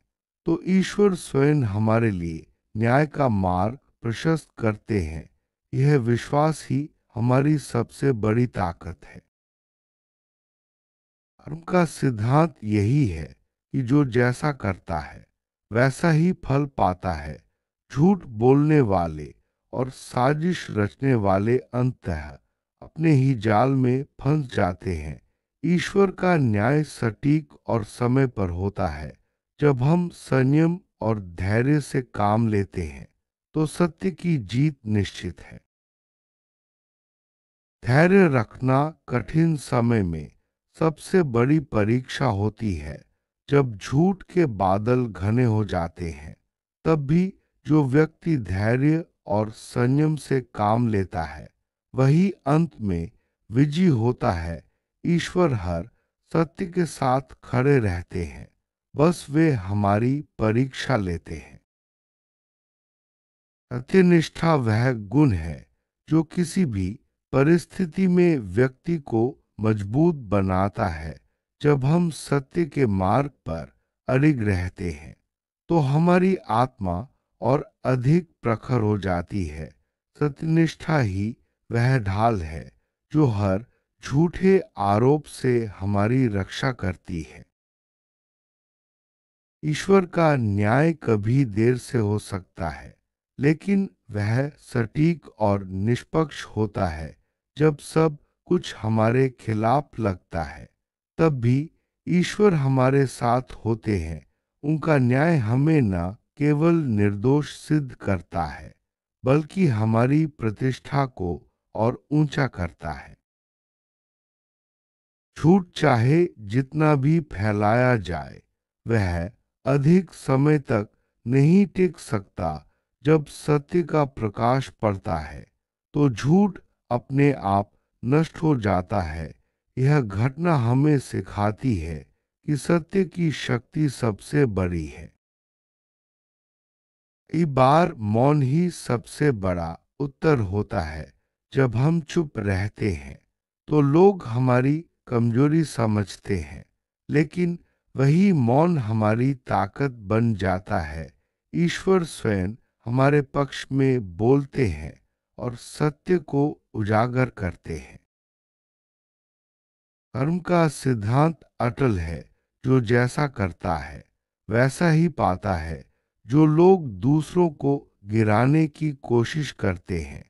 तो ईश्वर स्वयं हमारे लिए न्याय का मार्ग प्रशस्त करते हैं। यह विश्वास ही हमारी सबसे बड़ी ताकत है। धर्म का सिद्धांत यही है कि जो जैसा करता है वैसा ही फल पाता है। झूठ बोलने वाले और साजिश रचने वाले अंततः अपने ही जाल में फंस जाते हैं। ईश्वर का न्याय सटीक और समय पर होता है। जब हम संयम और धैर्य से काम लेते हैं, तो सत्य की जीत निश्चित है। धैर्य रखना कठिन समय में सबसे बड़ी परीक्षा होती है। जब झूठ के बादल घने हो जाते हैं, तब भी जो व्यक्ति धैर्य और संयम से काम लेता है, वही अंत में विजयी होता है। ईश्वर हर सत्य के साथ खड़े रहते हैं, बस वे हमारी परीक्षा लेते हैं। सत्यनिष्ठा वह गुण है जो किसी भी परिस्थिति में व्यक्ति को मजबूत बनाता है। जब हम सत्य के मार्ग पर अडिग रहते हैं, तो हमारी आत्मा और अधिक प्रखर हो जाती है। सत्यनिष्ठा ही वह ढाल है जो हर झूठे आरोप से हमारी रक्षा करती है। ईश्वर का न्याय कभी देर से हो सकता है, लेकिन वह सटीक और निष्पक्ष होता है। जब सब कुछ हमारे खिलाफ लगता है, तब भी ईश्वर हमारे साथ होते हैं। उनका न्याय हमें न केवल निर्दोष सिद्ध करता है, बल्कि हमारी प्रतिष्ठा को और ऊंचा करता है। झूठ चाहे जितना भी फैलाया जाए, वह अधिक समय तक नहीं टिक सकता। जब सत्य का प्रकाश पड़ता है, तो झूठ अपने आप नष्ट हो जाता है। यह घटना हमें सिखाती है कि सत्य की शक्ति सबसे बड़ी है। कई बार मौन ही सबसे बड़ा उत्तर होता है। जब हम चुप रहते हैं तो लोग हमारी कमजोरी समझते हैं, लेकिन वही मौन हमारी ताकत बन जाता है। ईश्वर स्वयं हमारे पक्ष में बोलते हैं और सत्य को उजागर करते हैं। कर्म का सिद्धांत अटल है। जो जैसा करता है वैसा ही पाता है। जो लोग दूसरों को गिराने की कोशिश करते हैं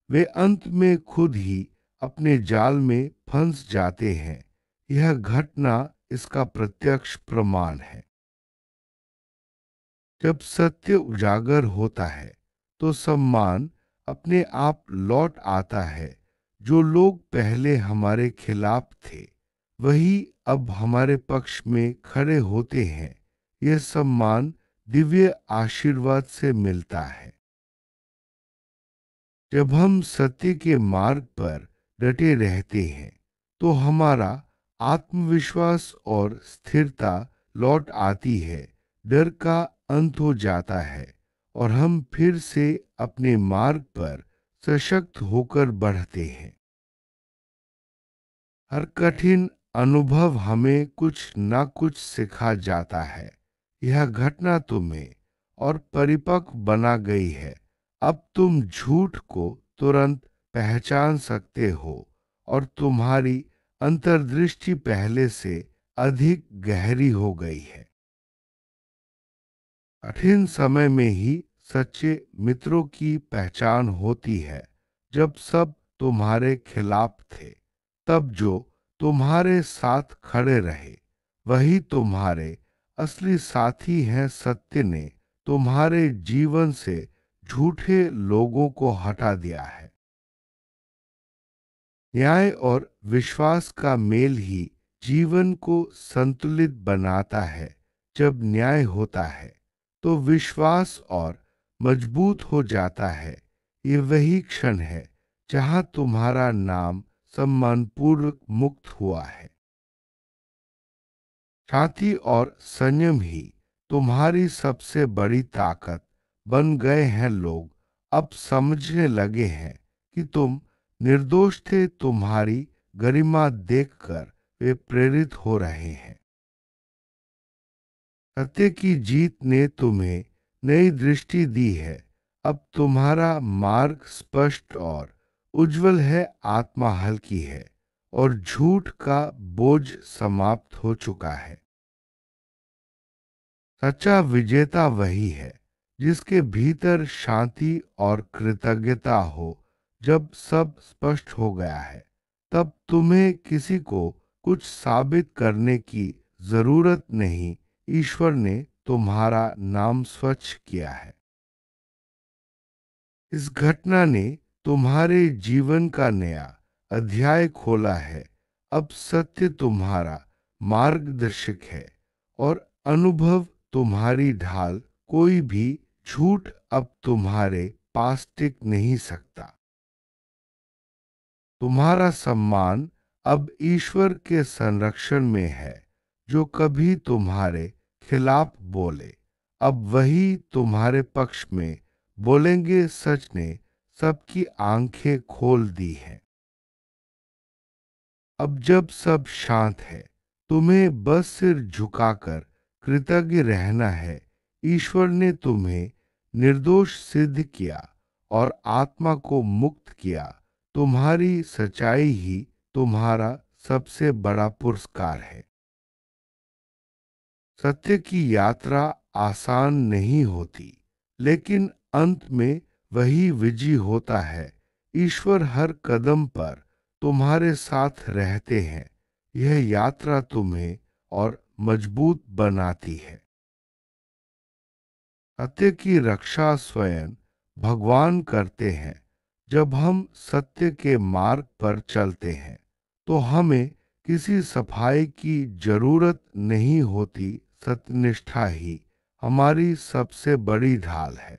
वे अंत में खुद ही अपने जाल में फंस जाते हैं। यह घटना इसका प्रत्यक्ष प्रमाण है। जब सत्य उजागर होता है तो सम्मान अपने आप लौट आता है। जो लोग पहले हमारे खिलाफ थे वही अब हमारे पक्ष में खड़े होते हैं। यह सम्मान दिव्य आशीर्वाद से मिलता है। जब हम सत्य के मार्ग पर डटे रहते हैं तो हमारा आत्मविश्वास और स्थिरता लौट आती है। डर का अंत हो जाता है और हम फिर से अपने मार्ग पर सशक्त होकर बढ़ते हैं। हर कठिन अनुभव हमें कुछ न कुछ सिखा जाता है। यह घटना तुम्हें और परिपक्व बना गई है। अब तुम झूठ को तुरंत पहचान सकते हो और तुम्हारी अंतर्दृष्टि पहले से अधिक गहरी हो गई है। कठिन समय में ही सच्चे मित्रों की पहचान होती है। जब सब तुम्हारे खिलाफ थे तब जो तुम्हारे साथ खड़े रहे वही तुम्हारे असली साथी हैं। सत्य ने तुम्हारे जीवन से झूठे लोगों को हटा दिया है। न्याय और विश्वास का मेल ही जीवन को संतुलित बनाता है। जब न्याय होता है तो विश्वास और मजबूत हो जाता है। ये वही क्षण है जहां तुम्हारा नाम सम्मानपूर्वक मुक्त हुआ है। शांति और संयम ही तुम्हारी सबसे बड़ी ताकत बन गए हैं। लोग अब समझने लगे हैं कि तुम निर्दोष थे। तुम्हारी गरिमा देखकर वे प्रेरित हो रहे हैं। सत्य की जीत ने तुम्हें नई दृष्टि दी है। अब तुम्हारा मार्ग स्पष्ट और उज्जवल है। आत्मा हल्की है और झूठ का बोझ समाप्त हो चुका है। सच्चा विजेता वही है जिसके भीतर शांति और कृतज्ञता हो। जब सब स्पष्ट हो गया है तब तुम्हें किसी को कुछ साबित करने की जरूरत नहीं। ईश्वर ने तुम्हारा नाम स्वच्छ किया है। इस घटना ने तुम्हारे जीवन का नया अध्याय खोला है। अब सत्य तुम्हारा मार्गदर्शक है और अनुभव तुम्हारी ढाल। कोई भी झूठ अब तुम्हारे पास टिक नहीं सकता। तुम्हारा सम्मान अब ईश्वर के संरक्षण में है। जो कभी तुम्हारे खिलाफ बोले अब वही तुम्हारे पक्ष में बोलेंगे। सच ने सबकी आंखें खोल दी हैं। अब जब सब शांत है तुम्हें बस सिर झुकाकर कृतज्ञ रहना है। ईश्वर ने तुम्हें निर्दोष सिद्ध किया और आत्मा को मुक्त किया। तुम्हारी सच्चाई ही तुम्हारा सबसे बड़ा पुरस्कार है। सत्य की यात्रा आसान नहीं होती, लेकिन अंत में वही विजयी होता है। ईश्वर हर कदम पर तुम्हारे साथ रहते हैं। यह यात्रा तुम्हें और मजबूत बनाती है। सत्य की रक्षा स्वयं भगवान करते हैं। जब हम सत्य के मार्ग पर चलते हैं तो हमें किसी सफाई की जरूरत नहीं होती। सत्यनिष्ठा ही हमारी सबसे बड़ी ढाल है।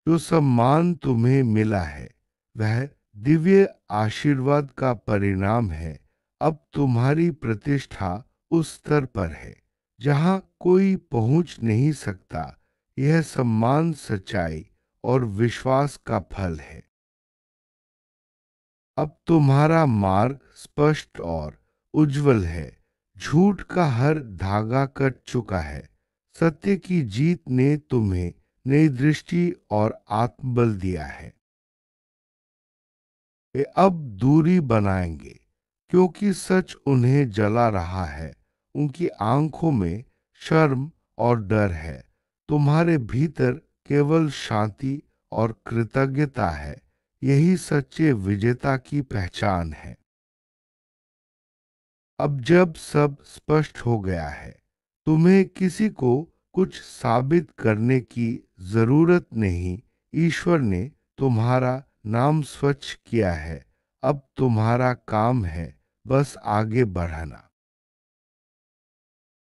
जो सम्मान तुम्हें मिला है वह दिव्य आशीर्वाद का परिणाम है। अब तुम्हारी प्रतिष्ठा उस स्तर पर है जहां कोई पहुंच नहीं सकता। यह सम्मान सच्चाई और विश्वास का फल है। अब तुम्हारा मार्ग स्पष्ट और उज्जवल है। झूठ का हर धागा कट चुका है। सत्य की जीत ने तुम्हें नई दृष्टि और आत्मबल दिया है। वे अब दूरी बनाएंगे क्योंकि सच उन्हें जला रहा है। उनकी आंखों में शर्म और डर है। तुम्हारे भीतर केवल शांति और कृतज्ञता है। यही सच्चे विजेता की पहचान है। अब जब सब स्पष्ट हो गया है, तुम्हें किसी को कुछ साबित करने की जरूरत नहीं। ईश्वर ने तुम्हारा नाम स्वच्छ किया है। अब तुम्हारा काम है बस आगे बढ़ना।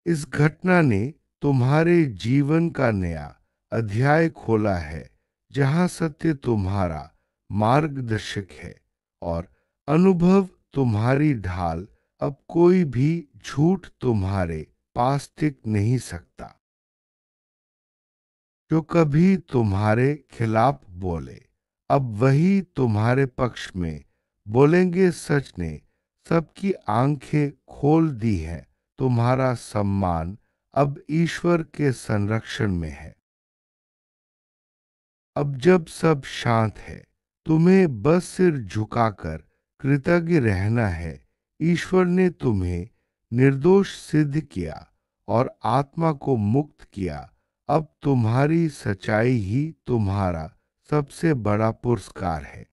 इस घटना ने तुम्हारे जीवन का नया अध्याय खोला है, जहां सत्य तुम्हारा मार्गदर्शक है और अनुभव तुम्हारी ढाल। अब कोई भी झूठ तुम्हारे पास टिक नहीं सकता। जो कभी तुम्हारे खिलाफ बोले, अब वही तुम्हारे पक्ष में बोलेंगे। सच ने सबकी आंखें खोल दी हैं। तुम्हारा सम्मान अब ईश्वर के संरक्षण में है। अब जब सब शांत है, तुम्हें बस सिर झुकाकर कृतज्ञ रहना है। ईश्वर ने तुम्हें निर्दोष सिद्ध किया और आत्मा को मुक्त किया। अब तुम्हारी सच्चाई ही तुम्हारा सबसे बड़ा पुरस्कार है।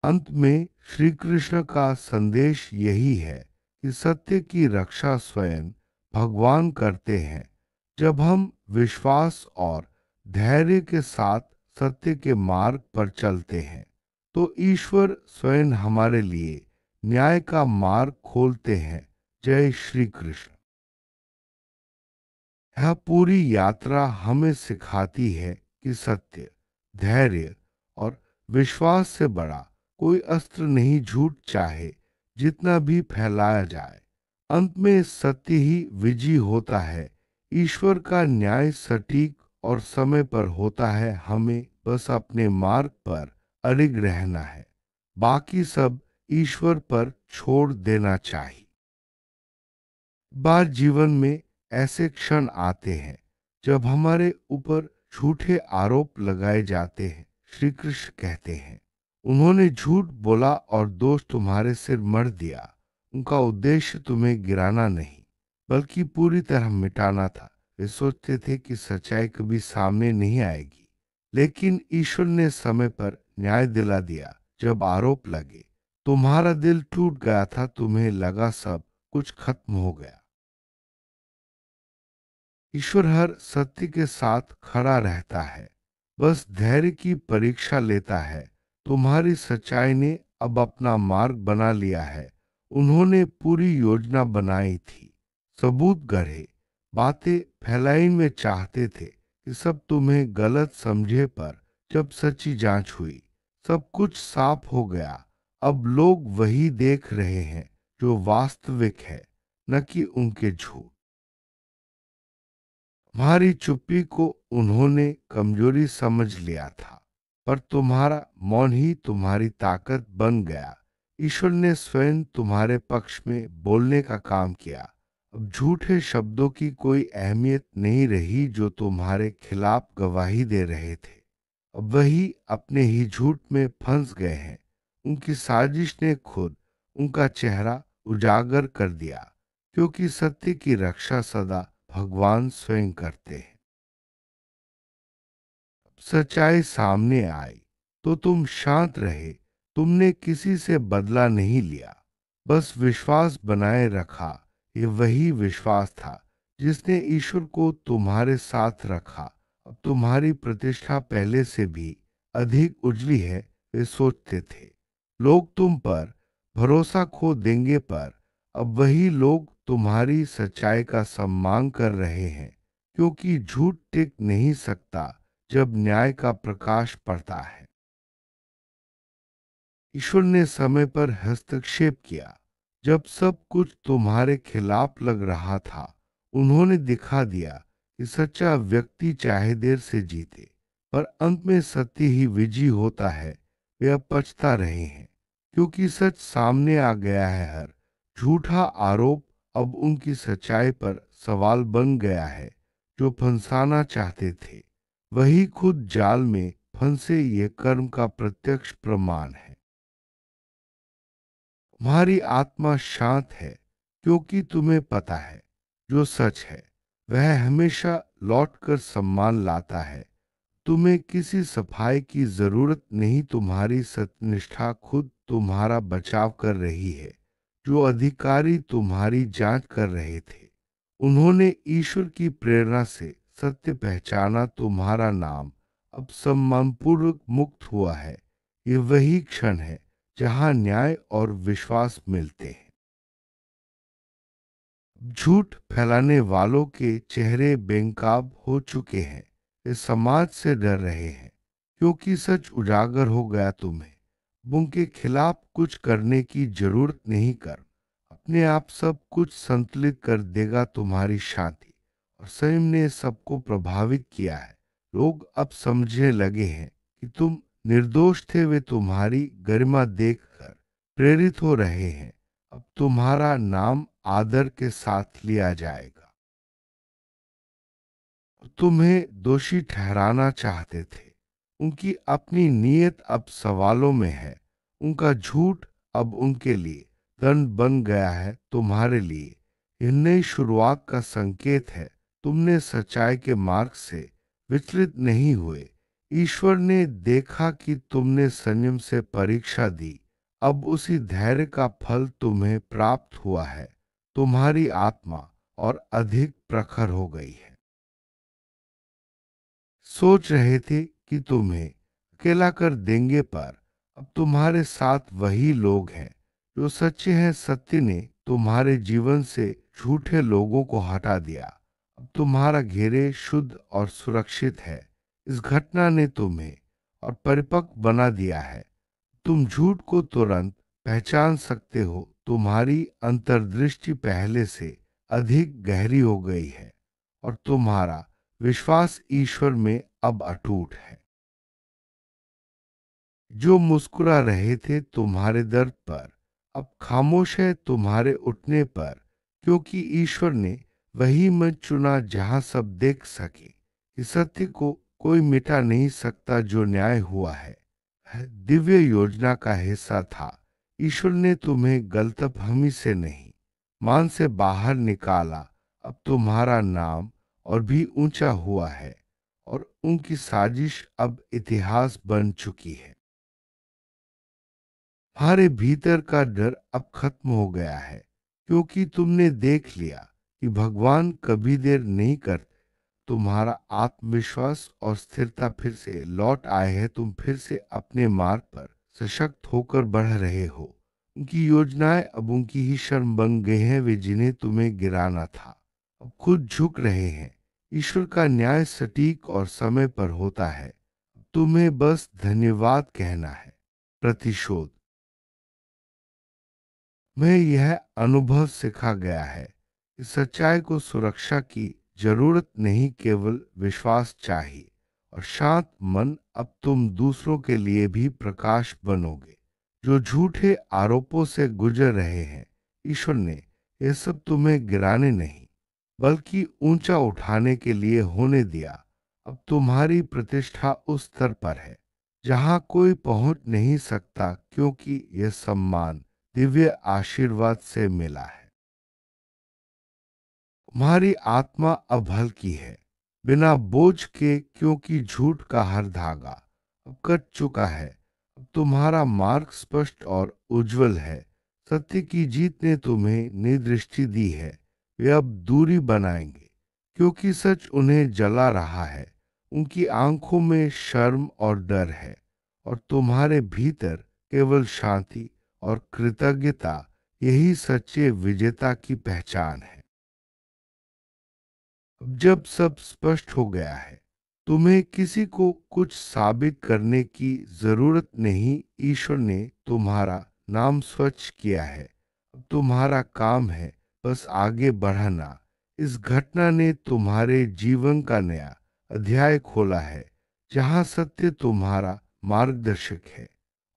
अंत में श्री कृष्ण का संदेश यही है कि सत्य की रक्षा स्वयं भगवान करते हैं। जब हम विश्वास और धैर्य के साथ सत्य के मार्ग पर चलते हैं, तो ईश्वर स्वयं हमारे लिए न्याय का मार्ग खोलते हैं। जय श्री कृष्ण। यह पूरी यात्रा हमें सिखाती है कि सत्य, धैर्य और विश्वास से बड़ा कोई अस्त्र नहीं। झूठ चाहे जितना भी फैलाया जाए, अंत में सत्य ही विजयी होता है। ईश्वर का न्याय सटीक और समय पर होता है। हमें बस अपने मार्ग पर अडिग रहना है। बाकी सब ईश्वर पर छोड़ देना चाहिए। बार जीवन में ऐसे क्षण आते हैं जब हमारे ऊपर झूठे आरोप लगाए जाते हैं। श्री कृष्ण कहते हैं, उन्होंने झूठ बोला और दोष तुम्हारे सिर मढ़ दिया। उनका उद्देश्य तुम्हें गिराना नहीं, बल्कि पूरी तरह मिटाना था। वे सोचते थे कि सच्चाई कभी सामने नहीं आएगी, लेकिन ईश्वर ने समय पर न्याय दिला दिया। जब आरोप लगे, तुम्हारा दिल टूट गया था। तुम्हें लगा सब कुछ खत्म हो गया। ईश्वर हर सत्य के साथ खड़ा रहता है, बस धैर्य की परीक्षा लेता है। तुम्हारी सच्चाई ने अब अपना मार्ग बना लिया है। उन्होंने पूरी योजना बनाई थी, सबूत गढ़े, बातें फैलाई में चाहते थे कि सब तुम्हें गलत समझे। पर जब सच्ची जांच हुई, सब कुछ साफ हो गया। अब लोग वही देख रहे हैं जो वास्तविक है, न कि उनके झूठ। तुम्हारी चुप्पी को उन्होंने कमजोरी समझ लिया था, पर तुम्हारा मौन ही तुम्हारी ताकत बन गया। ईश्वर ने स्वयं तुम्हारे पक्ष में बोलने का काम किया। अब झूठे शब्दों की कोई अहमियत नहीं रही जो तुम्हारे खिलाफ गवाही दे रहे थे। अब वही अपने ही झूठ में फंस गए हैं। उनकी साजिश ने खुद उनका चेहरा उजागर कर दिया, क्योंकि सत्य की रक्षा सदा भगवान स्वयं करते हैं। सच्चाई सामने आई तो तुम शांत रहे। तुमने किसी से बदला नहीं लिया, बस विश्वास बनाए रखा। ये वही विश्वास था जिसने ईश्वर को तुम्हारे साथ रखा। अब तुम्हारी प्रतिष्ठा पहले से भी अधिक उजली है। वे सोचते थे लोग तुम पर भरोसा खो देंगे, पर अब वही लोग तुम्हारी सच्चाई का सम्मान कर रहे हैं, क्योंकि झूठ टिक नहीं सकता जब न्याय का प्रकाश पड़ता है। ईश्वर ने समय पर हस्तक्षेप किया। जब सब कुछ तुम्हारे खिलाफ लग रहा था, उन्होंने दिखा दिया कि सच्चा व्यक्ति चाहे देर से जीते, पर अंत में सत्य ही विजयी होता है। वे अब पछता रहे हैं, क्योंकि सच सामने आ गया है। हर झूठा आरोप अब उनकी सच्चाई पर सवाल बन गया है। जो फंसाना चाहते थे, वही खुद जाल में फंसे, ये कर्म का प्रत्यक्ष प्रमाण है। तुम्हारी आत्मा शांत है, क्योंकि तुम्हें पता है जो सच है वह हमेशा लौटकर सम्मान लाता है। तुम्हें किसी सफाई की जरूरत नहीं, तुम्हारी सत्यनिष्ठा खुद तुम्हारा बचाव कर रही है। जो अधिकारी तुम्हारी जांच कर रहे थे, उन्होंने ईश्वर की प्रेरणा से सत्य पहचाना। तुम्हारा नाम अब सम्मानपूर्वक मुक्त हुआ है। ये वही क्षण है जहां न्याय और विश्वास मिलते हैं। झूठ फैलाने वालों के चेहरे बेनकाब हो चुके हैं। वे समाज से डर रहे हैं, क्योंकि सच उजागर हो गया। तुम्हें उनके खिलाफ कुछ करने की जरूरत नहीं। कर अपने आप सब कुछ संतुलित कर देगा। तुम्हारी शांति और संयम ने सबको प्रभावित किया है। लोग अब समझने लगे हैं कि तुम निर्दोष थे। वे तुम्हारी गरिमा देखकर प्रेरित हो रहे हैं। अब तुम्हारा नाम आदर के साथ लिया जाएगा। तुम्हें दोषी ठहराना चाहते थे, उनकी अपनी नीयत अब सवालों में है। उनका झूठ अब उनके लिए दंड बन गया है। तुम्हारे लिए यह नई शुरुआत का संकेत है। तुमने सच्चाई के मार्ग से विचलित नहीं हुए। ईश्वर ने देखा कि तुमने संयम से परीक्षा दी। अब उसी धैर्य का फल तुम्हें प्राप्त हुआ है। तुम्हारी आत्मा और अधिक प्रखर हो गई है। सोच रहे थे कि तुम्हें अकेला कर देंगे, पर अब तुम्हारे साथ वही लोग हैं जो सच्चे हैं। सत्य ने तुम्हारे जीवन से झूठे लोगों को हटा दिया। अब तुम्हारा घेरे शुद्ध और सुरक्षित है। इस घटना ने तुम्हें और परिपक्व बना दिया है। तुम झूठ को तुरंत पहचान सकते हो। तुम्हारी अंतर्दृष्टि पहले से अधिक गहरी हो गई है, और तुम्हारा विश्वास ईश्वर में अब अटूट है। जो मुस्कुरा रहे थे तुम्हारे दर्द पर, अब खामोश है तुम्हारे उठने पर, क्योंकि ईश्वर ने वही मंच चुना जहां सब देख सके कि सत्य को कोई मिटा नहीं सकता। जो न्याय हुआ है दिव्य योजना का हिस्सा था। ईश्वर ने तुम्हें गलतफहमी से नहीं, मान से बाहर निकाला। अब तुम्हारा नाम और भी ऊंचा हुआ है, और उनकी साजिश अब इतिहास बन चुकी है। तुम्हारे भीतर का डर अब खत्म हो गया है, क्योंकि तुमने देख लिया कि भगवान कभी देर नहीं करते। तुम्हारा आत्मविश्वास और स्थिरता फिर से लौट आए हैं। तुम फिर से अपने मार्ग पर सशक्त होकर बढ़ रहे हो। उनकी योजनाएं अब उनकी ही शर्म बन गई हैं। वे जिन्हें तुम्हें गिराना था अब खुद झुक रहे हैं। ईश्वर का न्याय सटीक और समय पर होता है। तुम्हें बस धन्यवाद कहना है। प्रतिशोध में यह अनुभव सिखा गया है कि सच्चाई को सुरक्षा की जरूरत नहीं, केवल विश्वास चाहिए और शांत मन। अब तुम दूसरों के लिए भी प्रकाश बनोगे, जो झूठे आरोपों से गुजर रहे हैं। ईश्वर ने ये सब तुम्हें गिराने नहीं, बल्कि ऊंचा उठाने के लिए होने दिया। अब तुम्हारी प्रतिष्ठा उस स्तर पर है जहां कोई पहुंच नहीं सकता, क्योंकि यह सम्मान दिव्य आशीर्वाद से मिला है। तुम्हारी आत्मा अब हल्की है, बिना बोझ के, क्योंकि झूठ का हर धागा अब कट चुका है। अब तुम्हारा मार्ग स्पष्ट और उज्जवल है। सत्य की जीत ने तुम्हें नई दृष्टि दी है। वे अब दूरी बनाएंगे, क्योंकि सच उन्हें जला रहा है। उनकी आंखों में शर्म और डर है, और तुम्हारे भीतर केवल शांति और कृतज्ञता। यही सच्चे विजेता की पहचान है। अब जब सब स्पष्ट हो गया है, तुम्हें किसी को कुछ साबित करने की जरूरत नहीं। ईश्वर ने तुम्हारा नाम स्वच्छ किया है। अब तुम्हारा काम है बस आगे बढ़ना, इस घटना ने तुम्हारे जीवन का नया अध्याय खोला है, जहां सत्य तुम्हारा मार्गदर्शक है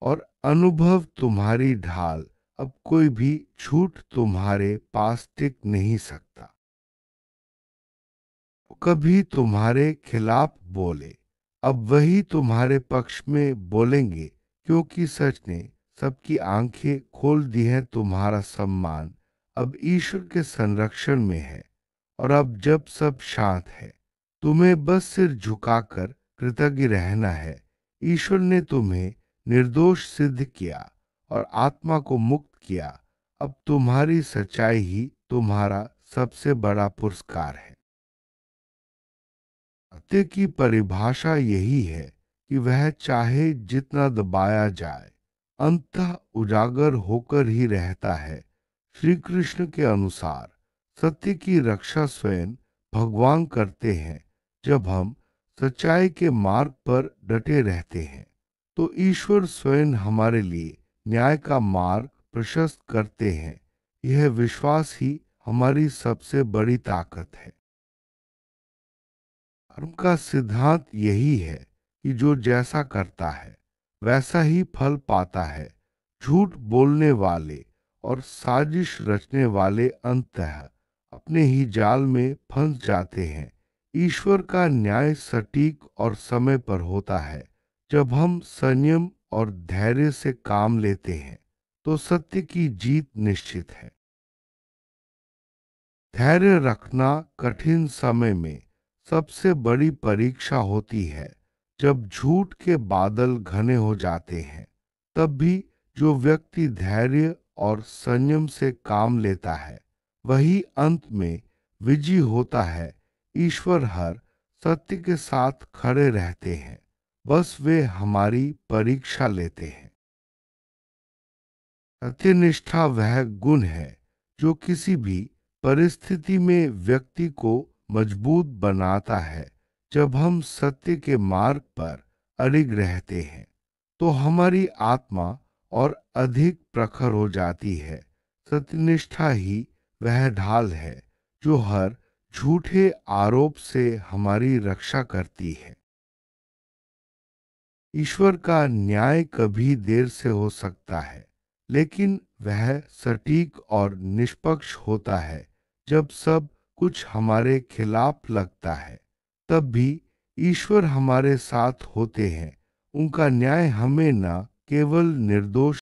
और अनुभव तुम्हारी ढाल। अब कोई भी झूठ तुम्हारे पास टिक नहीं सकता। कभी तुम्हारे खिलाफ बोले, अब वही तुम्हारे पक्ष में बोलेंगे, क्योंकि सच ने सबकी आंखें खोल दी हैं। तुम्हारा सम्मान अब ईश्वर के संरक्षण में है। और अब जब सब शांत है, तुम्हें बस सिर झुकाकर कृतज्ञ रहना है। ईश्वर ने तुम्हें निर्दोष सिद्ध किया और आत्मा को मुक्त किया। अब तुम्हारी सच्चाई ही तुम्हारा सबसे बड़ा पुरस्कार है। सत्य की परिभाषा यही है कि वह चाहे जितना दबाया जाए, अंततः उजागर होकर ही रहता है। श्री कृष्ण के अनुसार सत्य की रक्षा स्वयं भगवान करते हैं। जब हम सच्चाई के मार्ग पर डटे रहते हैं, तो ईश्वर स्वयं हमारे लिए न्याय का मार्ग प्रशस्त करते हैं। यह विश्वास ही हमारी सबसे बड़ी ताकत है। धर्म का सिद्धांत यही है कि जो जैसा करता है वैसा ही फल पाता है। झूठ बोलने वाले और साजिश रचने वाले अंततः अपने ही जाल में फंस जाते हैं। ईश्वर का न्याय सटीक और समय पर होता है। जब हम संयम और धैर्य से काम लेते हैं, तो सत्य की जीत निश्चित है। धैर्य रखना कठिन समय में सबसे बड़ी परीक्षा होती है। जब झूठ के बादल घने हो जाते हैं, तब भी जो व्यक्ति धैर्य और संयम से काम लेता है, वही अंत में विजयी होता है। ईश्वर हर सत्य के साथ खड़े रहते हैं, बस वे हमारी परीक्षा लेते हैं। सत्यनिष्ठा वह गुण है जो किसी भी परिस्थिति में व्यक्ति को मजबूत बनाता है। जब हम सत्य के मार्ग पर अड़िग रहते हैं, तो हमारी आत्मा और अधिक प्रखर हो जाती है। सत्यनिष्ठा ही वह ढाल है जो हर झूठे आरोप से हमारी रक्षा करती है। ईश्वर का न्याय कभी देर से हो सकता है, लेकिन वह सटीक और निष्पक्ष होता है। जब सब कुछ हमारे खिलाफ लगता है, तब भी ईश्वर हमारे साथ होते हैं। उनका न्याय हमें न केवल निर्दोष